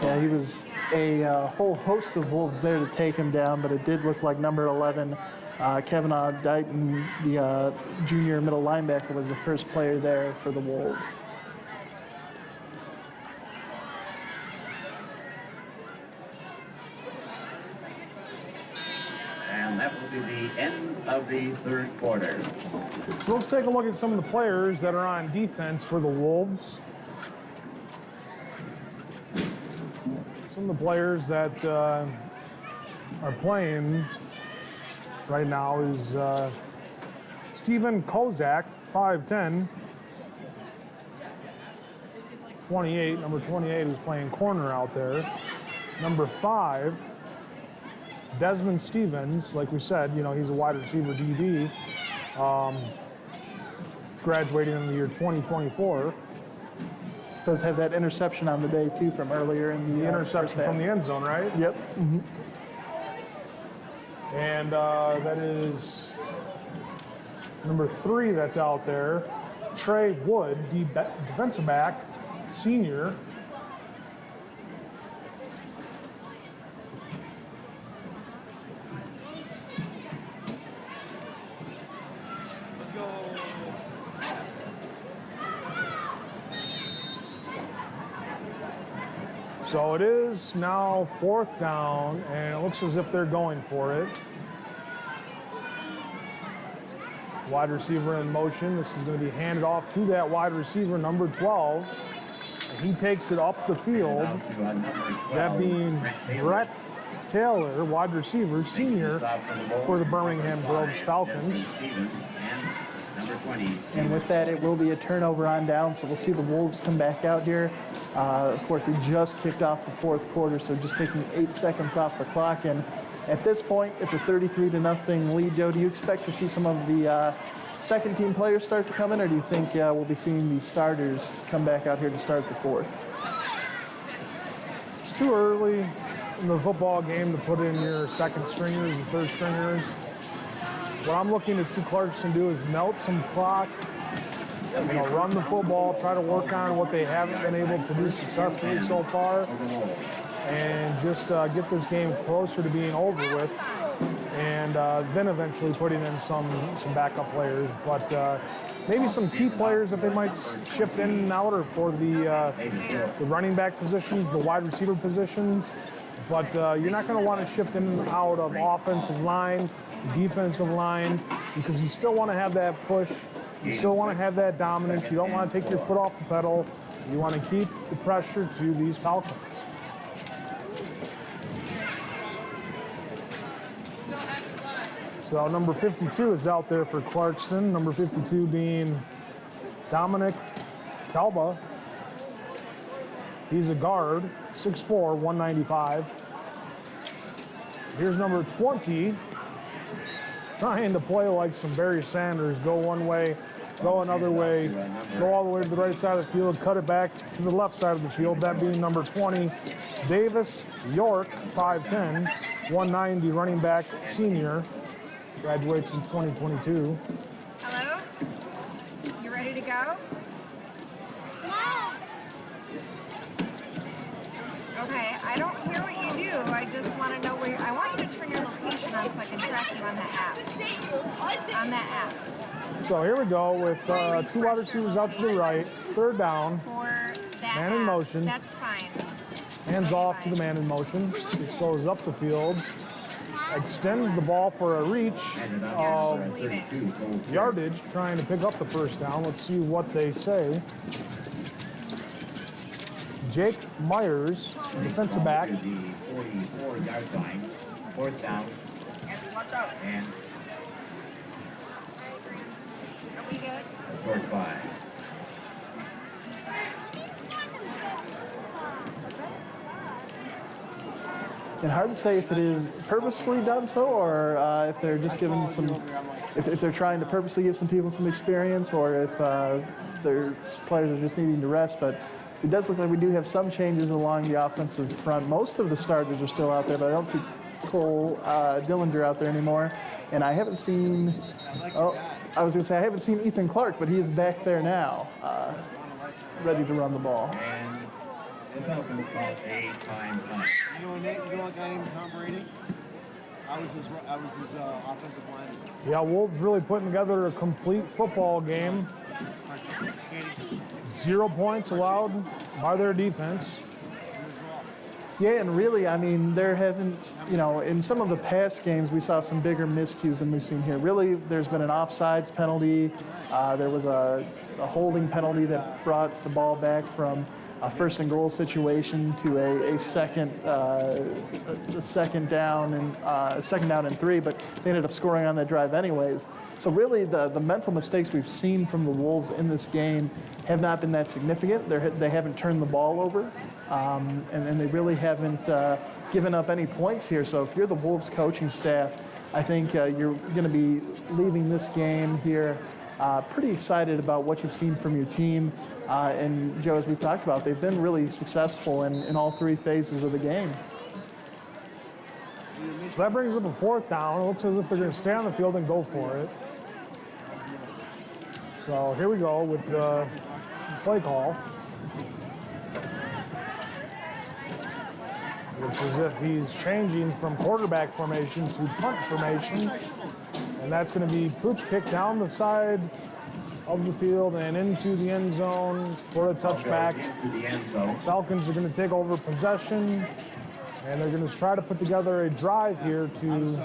Yeah, he was a whole host of Wolves there to take him down, but it did look like number 11, Kevin Dighton, the junior middle linebacker, was the first player there for the Wolves. And that will be the end of the third quarter. So let's take a look at some of the players that are on defense for the Wolves. Some of the players that are playing right now is Steven Kozak, 5'10", 28. Number 28 is playing corner out there. Number 5, Desmond Stevens, like we said, you know, he's a wide receiver DB, graduating in the year 2024. Does have that interception on the day, too, from earlier in the interception from the end zone, right? Yep. Mm-hmm. And that is number 3 that's out there, Trey Wood, defensive back, senior. So it is now 4th down, and it looks as if they're going for it. Wide receiver in motion. This is going to be handed off to that wide receiver, number 12. And he takes it up the field. That being Brett Taylor, wide receiver, senior for the Birmingham Groves Falcons. And with that, it will be a turnover on down, so we'll see the Wolves come back out here. Of course, we just kicked off the 4th quarter, so just taking 8 seconds off the clock. And at this point, it's a 33-0 lead. Joe, do you expect to see some of the second-team players start to come in, or do you think we'll be seeing the starters come back out here to start the 4th? It's too early in the football game to put in your second stringers and third stringers. What I'm looking to see Clarkson do is melt some clock, run the football, try to work on what they haven't been able to do successfully so far, and just get this game closer to being over with, and then eventually putting in some backup players. But maybe some key players that they might shift in and out, or for the running back positions, the wide receiver positions. But you're not going to want to shift in and out of offensive line, defensive line, because you still want to have that push. You still want to have that dominance. You don't want to take your foot off the pedal. You want to keep the pressure to these Falcons. So number 52 is out there for Clarkston. Number 52 being Dominic Kalba. He's a guard, 6'4", 195. Here's number 20, trying to play like some Barry Sanders, go one way, go another way, go all the way to the right side of the field, cut it back to the left side of the field, that being number 20, Davis York, 5'10", 190, running back, senior, graduates in 2022. Hello? You ready to go? Okay, I don't hear what you do. I just want to know where I want you to turn your location on so I can track you on the app. On that app. So here we go with 2 wide receivers out to the right, 3rd down, For that man in app. motion. That's fine. Hands off to the man in motion. This goes up the field, extends the ball for a reach of yardage, trying to pick up the 1st down. Let's see what they say. Jake Myers, defensive back. 44-yard line, 4th down, and Are we good? short 5. And hard to say if it is purposefully done so, or if they're just giving some, if they're trying to purposely give some people some experience, or if their players are just needing to rest. But it does look like we do have some changes along the offensive front. Most of the starters are still out there, but I don't see Cole Dillinger out there anymore. And I haven't seen, I was going to say I haven't seen Ethan Clark, but he is back there now, ready to run the ball. And the Falcons call a time punt. You know a guy named Tom Brady? I was his offensive lineman. Yeah, Wolves really putting together a complete football game. 0 points allowed by their defense. Yeah, and really, I mean, there haven't, in some of the past games, we saw some bigger miscues than we've seen here. Really, there's been an offsides penalty. There was a holding penalty that brought the ball back from a 1st and goal situation to a second down and 3, but they ended up scoring on that drive anyways. So really, the mental mistakes we've seen from the Wolves in this game have not been that significant. They haven't turned the ball over, and they really haven't given up any points here. So if you're the Wolves coaching staff, I think you're going to be leaving this game here pretty excited about what you've seen from your team. And Joe, as we've talked about, they've been really successful in all 3 phases of the game. So that brings up a 4th down. It looks as if they're going to stay on the field and go for it. So here we go with the play call. Looks as if he's changing from quarterback formation to punt formation. And that's going to be pooch kick down the side of the field and into the end zone for a touchback. Falcons are going to take over possession, and they're going to try to put together a drive here to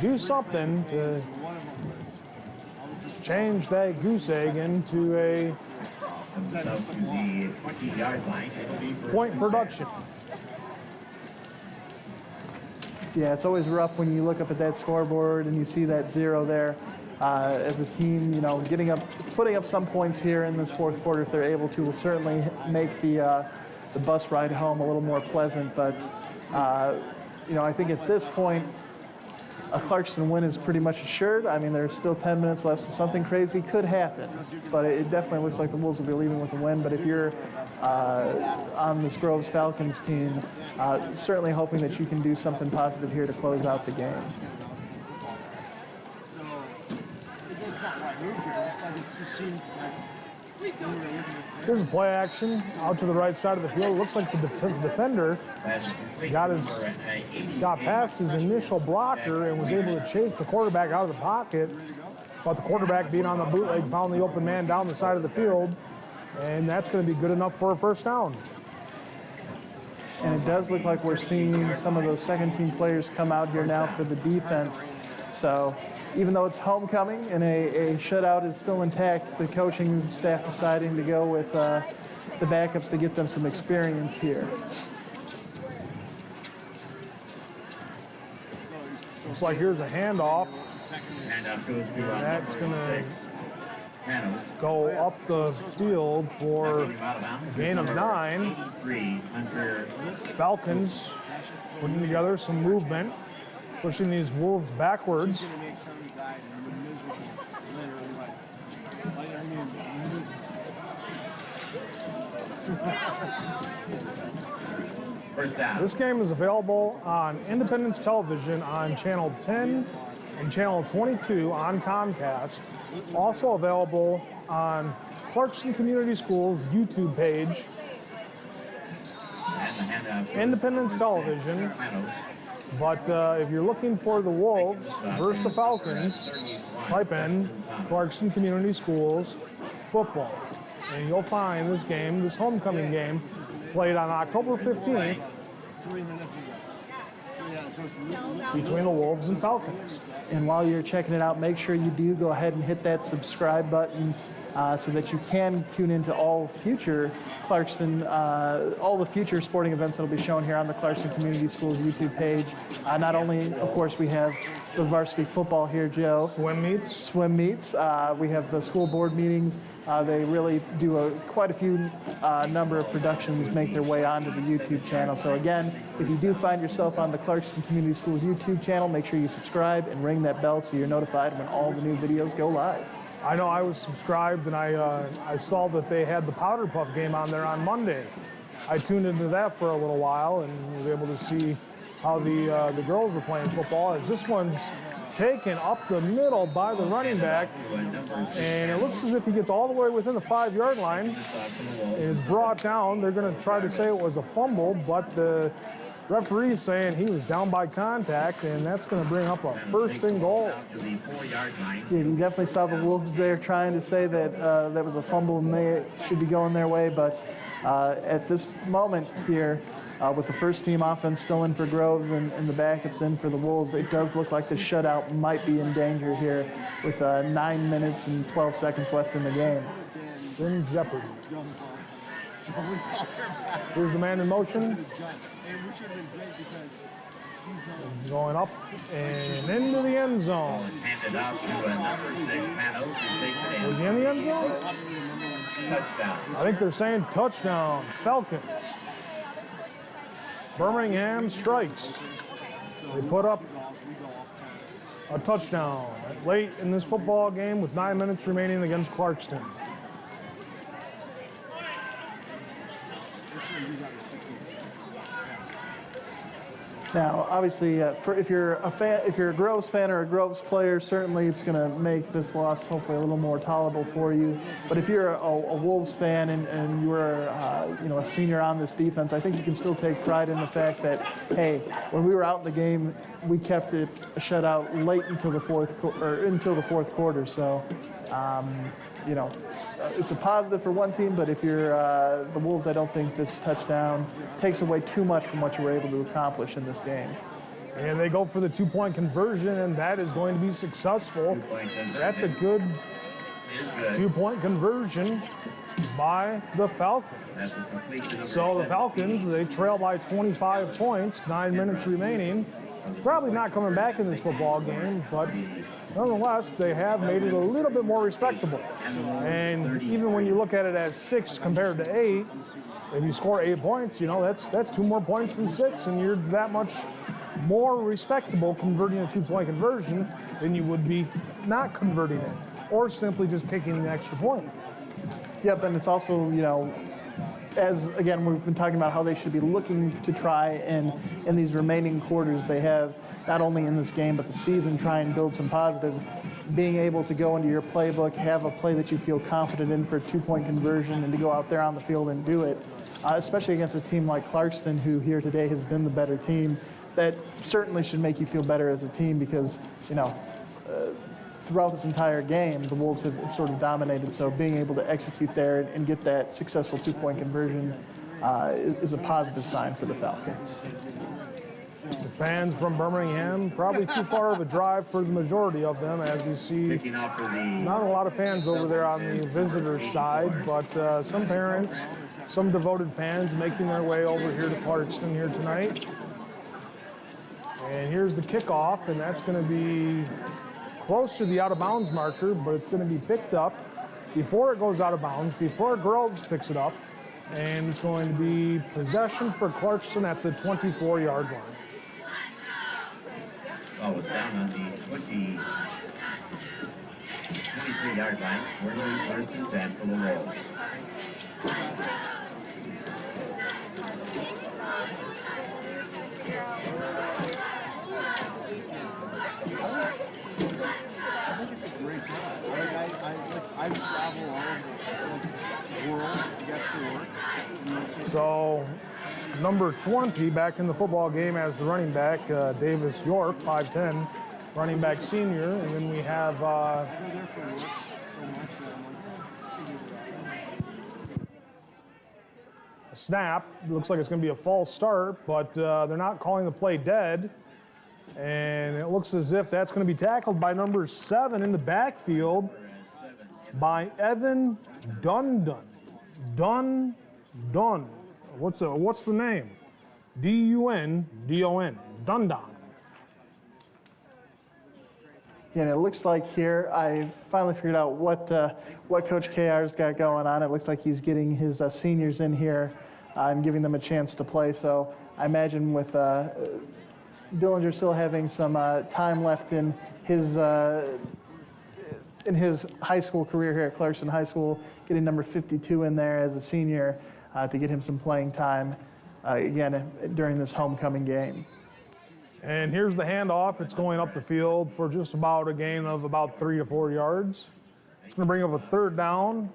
do something to change that goose egg into a point production. Yeah, it's always rough when you look up at that scoreboard and you see that 0 there. As a team, you know, putting up some points here in this 4th quarter, if they're able to, will certainly make the bus ride home a little more pleasant. But you know, I think at this point, a Clarkston win is pretty much assured. I mean, there's still 10 minutes left, so something crazy could happen. But it definitely looks like the Wolves will be leaving with a win. But if you're on this Groves Falcons team, certainly hoping that you can do something positive here to close out the game. So it's not right move here. It's like it just seemed like Here's a play action out to the right side of the field. It looks like the defender got past his initial blocker and was able to chase the quarterback out of the pocket. But the quarterback, being on the bootleg, found the open man down the side of the field, and that's going to be good enough for a 1st down. And it does look like we're seeing some of those second-team players come out here now for the defense. So even though it's homecoming and a shutout is still intact, the coaching staff deciding to go with the backups to get them some experience here. Looks like here's a handoff. That's going to go up the field for a gain of 9. Falcons putting together some movement, pushing these Wolves backwards. This game is available on Independence Television on Channel 10 and Channel 22 on Comcast. Also available on Clarkston Community Schools' YouTube page, Independence Television. But if you're looking for the Wolves versus the Falcons, type in Clarkston Community Schools football, and you'll find this game, this homecoming game, played on October 15th between the Wolves and Falcons. And while you're checking it out, make sure you do go ahead and hit that subscribe button so that you can tune into all future Clarkston, all the future sporting events that will be shown here on the Clarkston Community Schools YouTube page. Not only, of course, we have the varsity football here, Joe. Swim meets. We have the school board meetings. They really do quite a few number of productions make their way onto the YouTube channel. So again, if you do find yourself on the Clarkston Community Schools YouTube channel, make sure you subscribe and ring that bell so you're notified when all the new videos go live. I know I was subscribed, and I saw that they had the Powder Puff game on there on Monday. I tuned into that for a little while and was able to see how the girls were playing football, as this one's taken up the middle by the running back, and it looks as if he gets all the way within the 5-yard line and is brought down. They're going to try to say it was a fumble, but the referee's saying he was down by contact, and that's going to bring up a 1st and goal. Yeah, you definitely saw the Wolves there trying to say that that was a fumble and they should be going their way, but at this moment here, with the first team offense still in for Groves and the backups in for the Wolves, it does look like the shutout might be in danger here with 9 minutes and 12 seconds left in the game. It's in jeopardy. Here's the man in motion. Going up and into the end zone. Was he in the end zone? I think they're saying touchdown, Falcons. Birmingham strikes. They put up a touchdown late in this football game with 9 minutes remaining against Clarkston. Now, obviously, if you're a Groves fan or a Groves player, certainly it's going to make this loss hopefully a little more tolerable for you. But if you're a Wolves fan and you were a senior on this defense, I think you can still take pride in the fact that, hey, when we were out in the game, we kept it a shutout late until the fourth quarter. So, it's a positive for one team, but if you're the Wolves, I don't think this touchdown takes away too much from what you were able to accomplish in this game. And they go for the 2-point conversion, and that is going to be successful. That's a good 2-point conversion by the Falcons. So the Falcons, they trail by 25 points, 9 minutes remaining. Probably not coming back in this football game, but nonetheless, they have made it a little bit more respectable. And even when you look at it as 6 compared to 8, if you score 8 points, that's 2 more points than 6, and you're that much more respectable converting a 2-point conversion than you would be not converting it, or simply just kicking the extra point. Yep, and it's also, as again, we've been talking about how they should be looking to try and in these remaining quarters they have, not only in this game but the season, try and build some positives. Being able to go into your playbook, have a play that you feel confident in for a 2-point conversion, and to go out there on the field and do it, especially against a team like Clarkston, who here today has been the better team. That certainly should make you feel better as a team because, throughout this entire game, the Wolves have sort of dominated. So being able to execute there and get that successful 2-point conversion is a positive sign for the Falcons. The fans from Birmingham, probably too far of a drive for the majority of them, as we see not a lot of fans over there on the visitor side, but some parents, some devoted fans making their way over here to Clarkston here tonight. And here's the kickoff, and that's going to be close to the out-of-bounds marker, but it's going to be picked up before it goes out of bounds, before Groves picks it up, and it's going to be possession for Clarkston at the 24-yard line. Oh, it's down on the 23-yard line. We're going to start to stand for the Wolves. I travel all over the world to get to work. So, number 20 back in the football game as the running back, Davis York, 5'10", running back senior. And then we have a snap. It looks like it's going to be a false start, but they're not calling the play dead. And it looks as if that's going to be tackled by number 7 in the backfield by Evan Dundon. Dun. What's the name? D-U-N-D-O-N. Dundon. Yeah, and it looks like here I finally figured out what Coach KR's got going on. It looks like he's getting his seniors in here and giving them a chance to play. So I imagine with Dillinger still having some time left in his high school career here at Clarkston High School, getting number 52 in there as a senior to get him some playing time again during this homecoming game. And here's the handoff. It's going up the field for just about a gain of about 3 to 4 yards. It's going to bring up a 3rd down.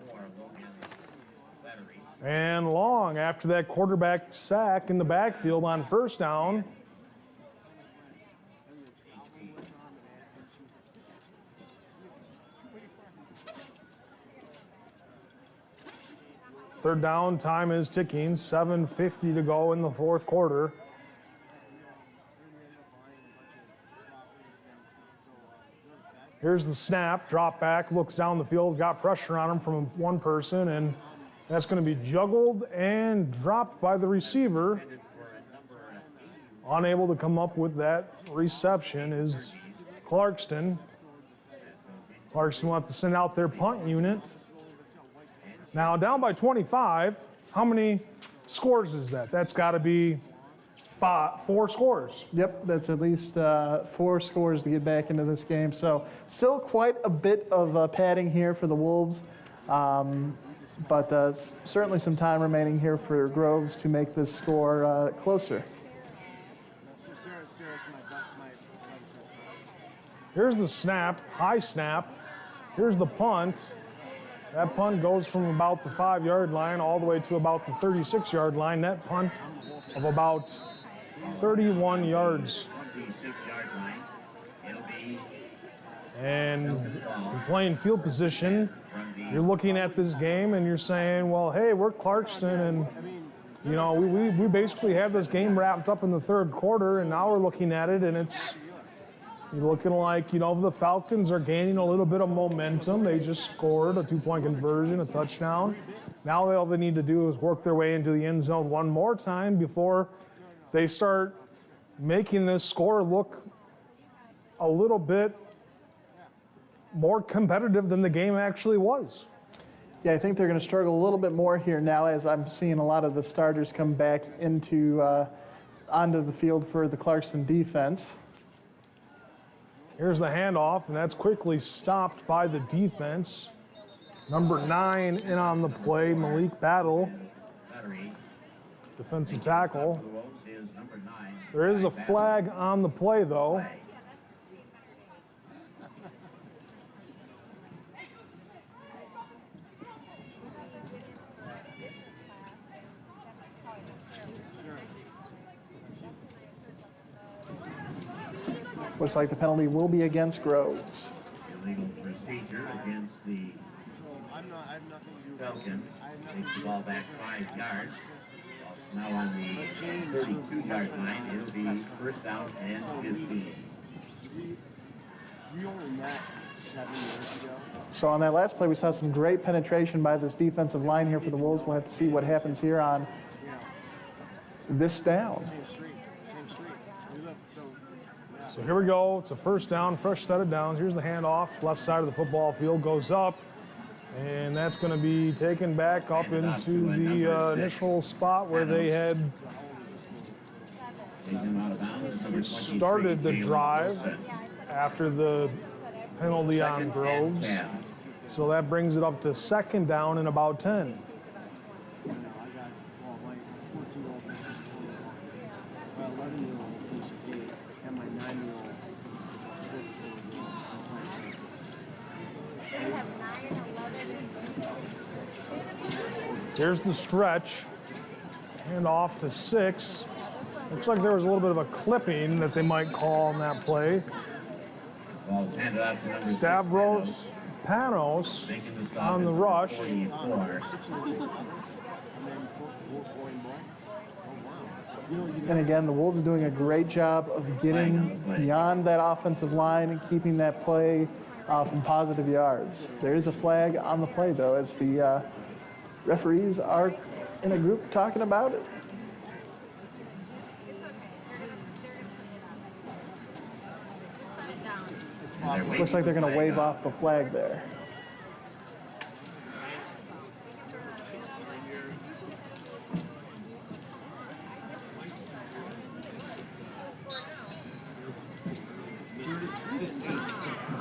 And long after that quarterback sack in the backfield on 1st down. Third down, time is ticking, 7:50 to go in the 4th quarter. Here's the snap, drop back, looks down the field, got pressure on him from one person, and that's going to be juggled and dropped by the receiver. Unable to come up with that reception is Clarkston. Clarkston will have to send out their punt unit. Now, down by 25, how many scores is that? That's got to be 4 scores. Yep, that's at least 4 scores to get back into this game. So still quite a bit of padding here for the Wolves, but certainly some time remaining here for Groves to make this score closer. Here's the snap, high snap. Here's the punt. That punt goes from about the 5-yard line all the way to about the 36-yard line. Net punt of about 31 yards. And if you're playing field position, you're looking at this game and you're saying, well, hey, we're Clarkston, and you know, we basically have this game wrapped up in the third quarter, and now we're looking at it and it's looking like, you know, the Falcons are gaining a little bit of momentum. They just scored a 2-point conversion, a touchdown. Now all they need to do is work their way into the end zone one more time before they start making this score look a little bit more competitive than the game actually was. Yeah, I think they're going to struggle a little bit more here now as I'm seeing a lot of the starters come back into onto the field for the Clarkston defense. Here's the handoff, and that's quickly stopped by the defense. Number 9 in on the play, Malik Battle, defensive tackle. There is a flag on the play, though. Looks like the penalty will be against Groves. Illegal procedure against the Falcons. Takes the ball back 5 yards. Now on the 32-yard line, it'll be first down and 15. We only met 7 years ago. So on that last play, we saw some great penetration by this defensive line here for the Wolves. We'll have to see what happens here on this down. Same street. We live, So here we go. It's a first down, fresh set of downs. Here's the handoff. Left side of the football field goes up. And that's going to be taken back up into the initial spot where they had started the drive after the penalty on Groves. So that brings it up to second down and about 10. I got, well, my 14-year-old finishes 21. My 11-year-old finishes 8, and my 9-year-old Here's the stretch. Hand off to 6. Looks like there was a little bit of a clipping that they might call on that play. Stavros Panos on the rush. And again, the Wolves doing a great job of getting beyond that offensive line and keeping that play from positive yards. There is a flag on the play, though, as the referees are in a group talking about it. Looks like they're going to wave off the flag there.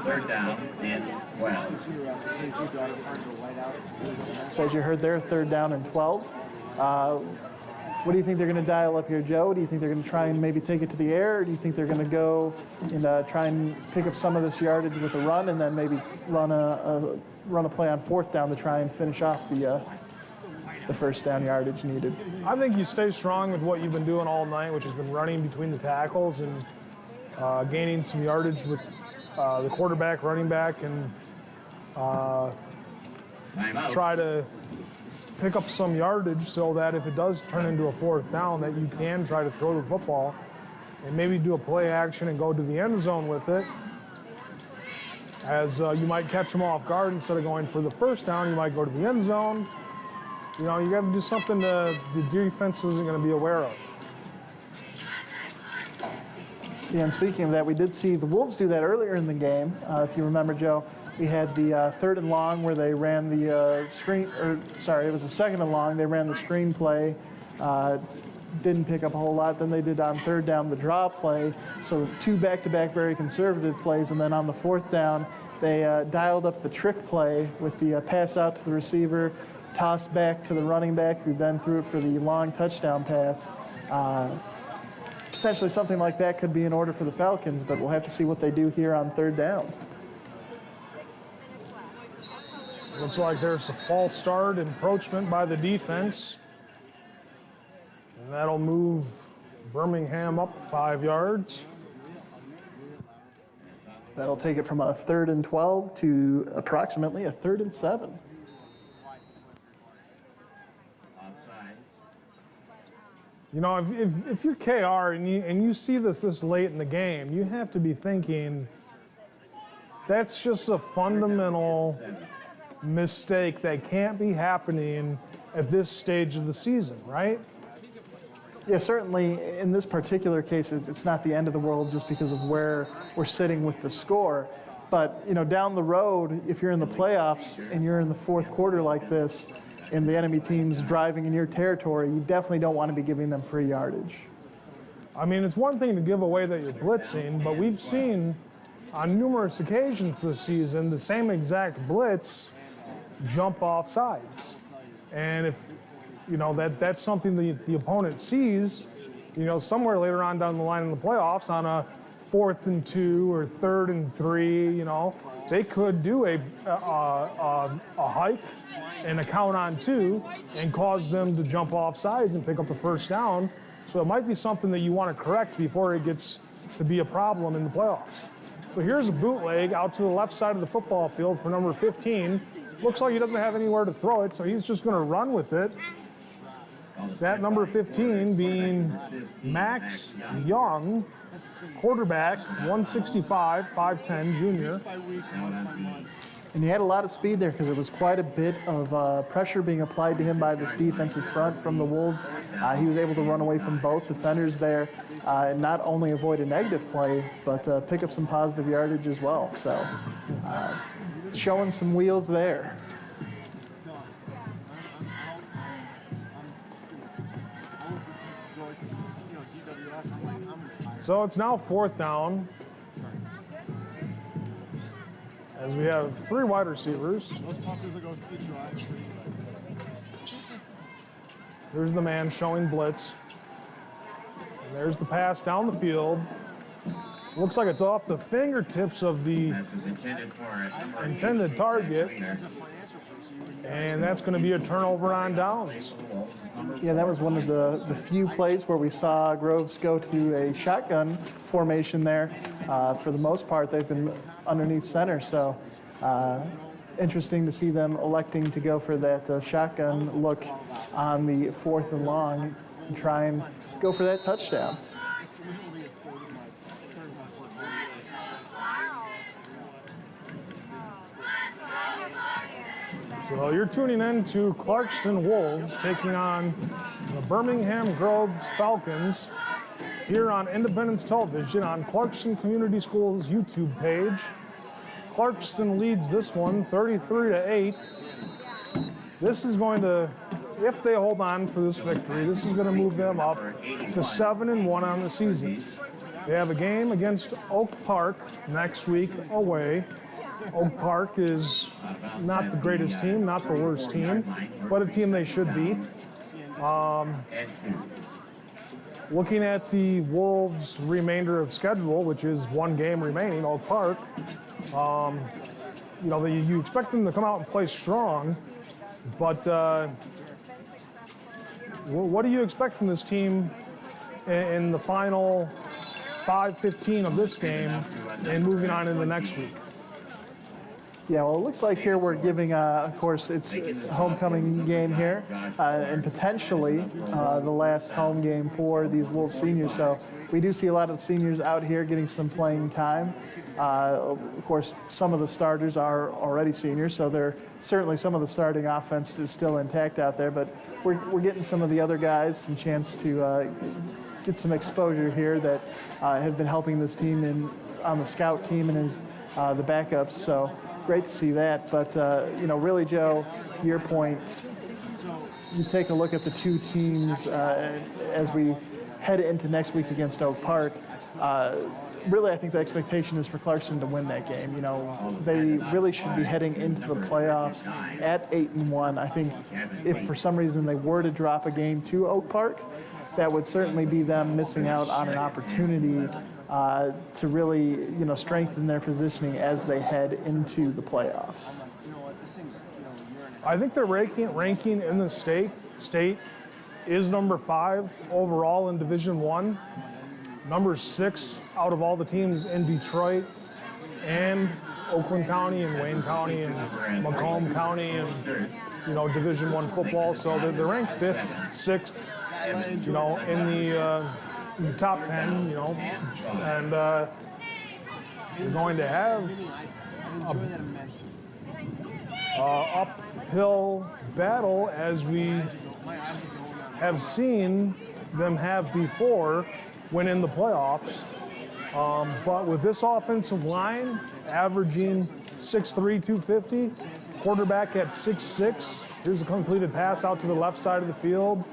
Third down and 12. So as you heard there, third down and 12. What do you think they're going to dial up here, Joe? Do you think they're going to try and maybe take it to the air, or do you think they're going to go and try and pick up some of this yardage with a run, and then maybe run a play on fourth down to try and finish off the first down yardage needed? I think you stay strong with what you've been doing all night, which has been running between the tackles and gaining some yardage with the quarterback, running back, and try to pick up some yardage so that if it does turn into a fourth down, that you can try to throw the football and maybe do a play action and go to the end zone with it. As you might catch them off guard, instead of going for the first down, you might go to the end zone. You know, you got to do something the defense isn't going to be aware of. Yeah, and speaking of that, we did see the Wolves do that earlier in the game. If you remember, Joe, we had the third and long where they ran the screen, or sorry, it was a second and long. They ran the screen play, didn't pick up a whole lot. Then they did on third down the draw play. So 2 back-to-back very conservative plays, and then on the fourth down, they dialed up the trick play with the pass out to the receiver, toss back to the running back, who then threw it for the long touchdown pass. potentially something like that could be in order for the Falcons, but we'll have to see what they do here on third down. Looks like there's a false start, encroachment by the defense. And that'll move Birmingham up 5 yards. That'll take it from a 3rd and 12 to approximately a 3rd and 7. You know, if you're KR and you see this late in the game, you have to be thinking that's just a fundamental mistake that can't be happening at this stage of the season, right? Yeah, certainly in this particular case, it's not the end of the world just because of where we're sitting with the score. But, you know, down the road, if you're in the playoffs and you're in the fourth quarter like this, and the enemy team's driving in your territory, you definitely don't want to be giving them free yardage. I mean, it's one thing to give away that you're blitzing, but we've seen on numerous occasions this season the same exact blitz jump off sides. And if, you know, that's something the opponent sees, you know, somewhere later on down the line in the playoffs on a 4th and 2 or 3rd and 3, you know, they could do a hike and a count on 2 and cause them to jump off sides and pick up the first down. So it might be something that you want to correct before it gets to be a problem in the playoffs. So here's a bootleg out to the left side of the football field for number 15. Looks like he doesn't have anywhere to throw it, so he's just going to run with it. That number 15 being Max Young, quarterback, 165, 5'10", junior. And he had a lot of speed there because there was quite a bit of pressure being applied to him by this defensive front from the Wolves. He was able to run away from both defenders there and not only avoid a negative play, but pick up some positive yardage as well. So showing some wheels there. So it's now 4th down, as we have 3 wide receivers. There's the man showing blitz. And there's the pass down the field. Looks like it's off the fingertips of the intended target. And that's going to be a turnover on downs. Yeah, that was one of the few plays where we saw Groves go to a shotgun formation there. For the most part, they've been underneath center, so interesting to see them electing to go for that shotgun look on the 4th and long and try and go for that touchdown. So you're tuning in to Clarkston Wolves taking on the Birmingham Groves Falcons here on Independence Television on Clarkston Community Schools YouTube page. Clarkston leads this one 33-8. This is going to, if they hold on for this victory, this is going to move them up to 7-1 on the season. They have a game against Oak Park next week away. Oak Park is not the greatest team, not the worst team, but a team they should beat. Looking at the Wolves' remainder of schedule, which is 1 game remaining, Oak Park, you know, you expect them to come out and play strong, but what do you expect from this team in the final 5-15 of this game and moving on into next week? Yeah, well, it looks like here we're giving, of course, it's a homecoming game here, and potentially the last home game for these Wolves seniors. So we do see a lot of the seniors out here getting some playing time. Of course, some of the starters are already seniors, so they're certainly some of the starting offense is still intact out there. But we're getting some of the other guys some chance to get some exposure here that have been helping this team on the scout team and the backups. So great to see that. But, you know, really, Joe, to your point, you take a look at the two teams as we head into next week against Oak Park. Really, I think the expectation is for Clarkston to win that game. You know, they really should be heading into the playoffs at 8-1. I think if for some reason they were to drop a game to Oak Park, that would certainly be them missing out on an opportunity to really, strengthen their positioning as they head into the playoffs. I think the ranking in the state is number 5 overall in Division I, number 6 out of all the teams in Detroit and Oakland County and Wayne County and Macomb County and Division I football. So they're ranked 5th, 6th, in the top 10, and we're going to have uphill battle as we have seen them have before when in the playoffs. But with this offensive line averaging 6'3", 250, quarterback at 6'6", here's a completed pass out to the left side of the field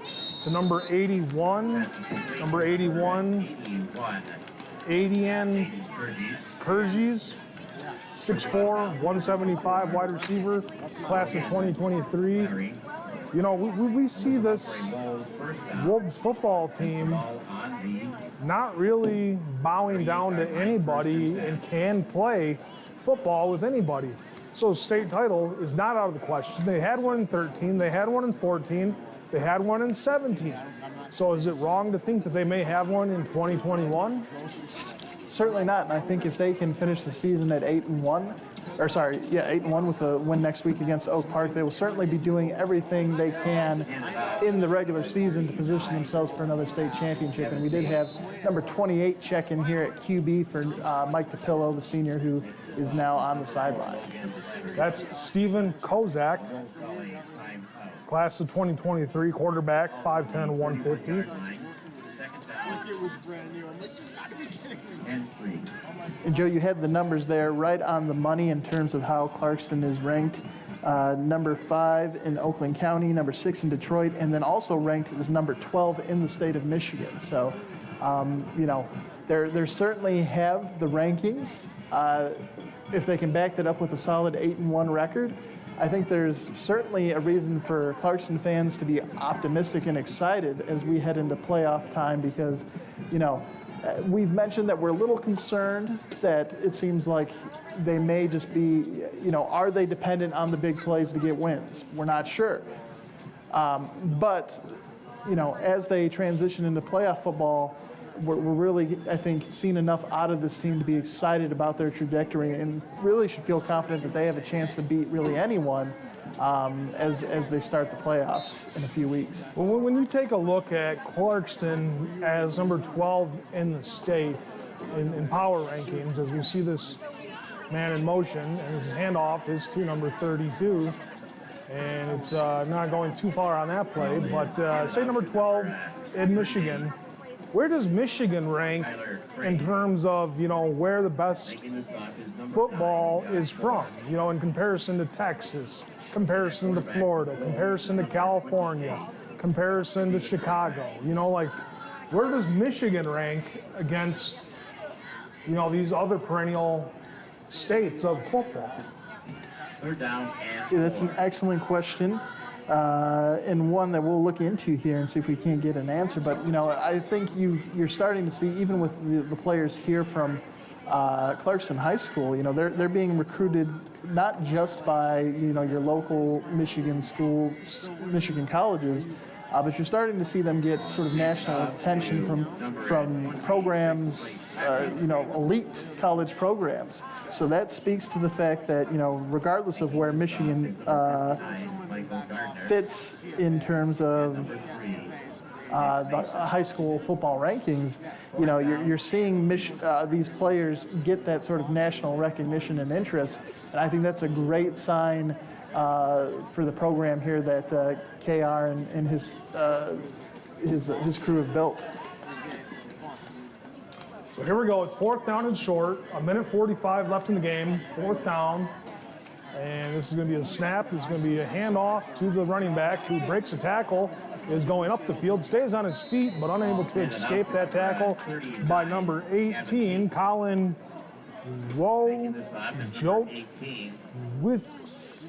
to number 81. Number 81, Adian Kurgis, 6'4", 175 wide receiver, class of 2023. We see this Wolves football team not really bowing down to anybody and can play football with anybody. So state title is not out of the question. They had one in 13, they had one in 14, they had one in 17. So is it wrong to think that they may have one in 2021? Certainly not, and I think if they can finish the season at 8-1 with a win next week against Oak Park, they will certainly be doing everything they can in the regular season to position themselves for another state championship. And we did have number 28 check in here at QB for Mike DePillo, the senior, who is now on the sidelines. That's Stephen Kozak, class of 2023, quarterback, 5'10", 150. And Joe, you had the numbers there right on the money in terms of how Clarkston is ranked. Number 5 in Oakland County, number 6 in Detroit, and then also ranked as number 12 in the state of Michigan. So, they certainly have the rankings. If they can back that up with a solid 8-1 record, I think there's certainly a reason for Clarkston fans to be optimistic and excited as we head into playoff time because, we've mentioned that we're a little concerned that it seems like they may just be, are they dependent on the big plays to get wins? We're not sure. But, as they transition into playoff football, we're really, I think, seeing enough out of this team to be excited about their trajectory and really should feel confident that they have a chance to beat really anyone as they start the playoffs in a few weeks. Well, when you take a look at Clarkston as number 12 in the state in power rankings, as we see this man in motion, and his handoff is to number 32, and it's not going too far on that play, but say number 12 in Michigan. Where does Michigan rank in terms of, where the best football is from, in comparison to Texas, comparison to Florida, comparison to California, comparison to Chicago, where does Michigan rank against, these other perennial states of football? That's an excellent question. And one that we'll look into here and see if we can't get an answer. But, I think you're starting to see, even with the players here from Clarkston High School, they're being recruited not just by, your local Michigan schools, Michigan colleges, but you're starting to see them get sort of national attention from programs, elite college programs. So that speaks to the fact that, regardless of where Michigan fits in terms of the high school football rankings, you're seeing these players get that sort of national recognition and interest. And I think that's a great sign for the program here that KR and his crew have built. So here we go. It's 4th down and short. 1:45 left in the game. 4th down. And this is going to be a snap. This is going to be a handoff to the running back who breaks a tackle, is going up the field, stays on his feet, but unable to escape that tackle by number 18, Colin Joke Whisks.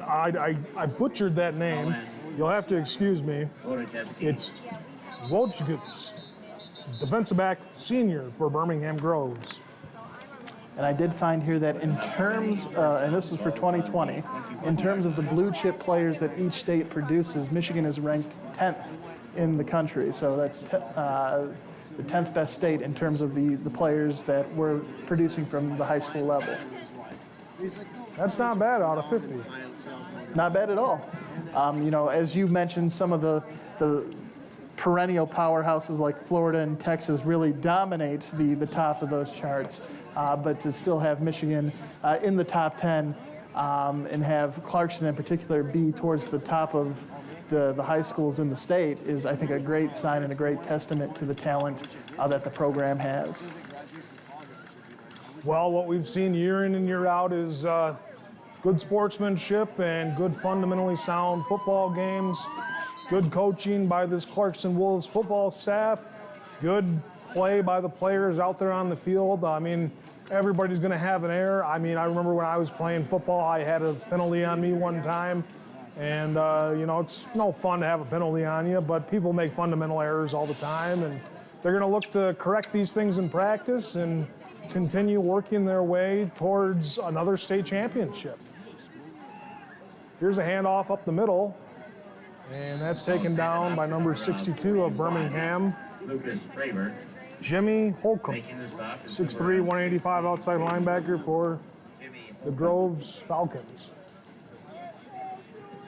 I butchered that name. You'll have to excuse me. It's Wojcicki, defensive back, senior for Birmingham Groves. And I did find here that in terms, and this is for 2020, in terms of the blue chip players that each state produces, Michigan is ranked 10th in the country. So that's the 10th best state in terms of the players that we're producing from the high school level. That's not bad out of 50. Not bad at all. You know, as you mentioned, some of the perennial powerhouses like Florida and Texas really dominate the top of those charts. But to still have Michigan in the top 10 and have Clarkston in particular be towards the top of the high schools in the state is, I think, a great sign and a great testament to the talent that the program has. Well, what we've seen year in and year out is good sportsmanship and good fundamentally sound football games, good coaching by this Clarkston Wolves football staff, good play by the players out there on the field. I mean, everybody's going to have an error. I mean, I remember when I was playing football, I had a penalty on me one time. And, you know, it's no fun to have a penalty on you, but people make fundamental errors all the time. And they're going to look to correct these things in practice and continue working their way towards another state championship. Here's a handoff up the middle, and that's taken down by number 62 of Birmingham, Lucas Traver. Jimmy Holcomb, 6'3", 185 outside linebacker for the Groves Falcons.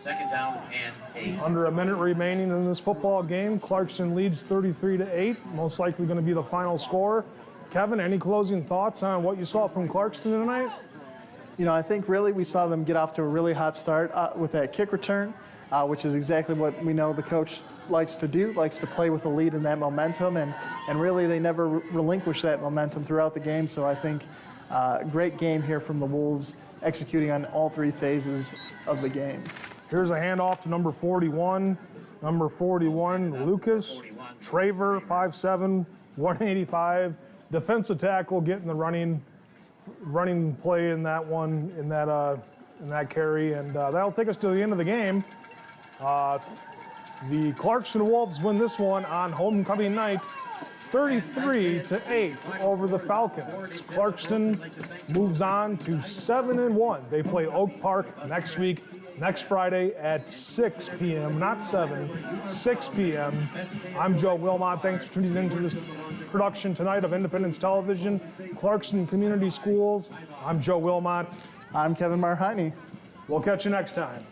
Second down and 8. Under a minute remaining in this football game, Clarkston leads 33-8, most likely going to be the final score. Kevin, any closing thoughts on what you saw from Clarkston tonight? You know, I think really we saw them get off to a really hot start with that kick return, which is exactly what we know the coach likes to do, likes to play with the lead and that momentum, and really they never relinquish that momentum throughout the game. So I think great game here from the Wolves, executing on all three phases of the game. Here's a handoff to number 41. Number 41, Lucas Traver, 5'7", 185. Defensive tackle getting the running play in that one, in that carry, and that'll take us to the end of the game. The Clarkston Wolves win this one on homecoming night, 33-8 over the Falcons. Clarkston moves on to 7-1. They play Oak Park next week, next Friday at 6 p.m., not 7, 6 p.m. I'm Joe Wilmot. Thanks for tuning in to this production tonight of Independence Television, Clarkston Community Schools. I'm Joe Wilmot. I'm Kevin Marhine. We'll catch you next time.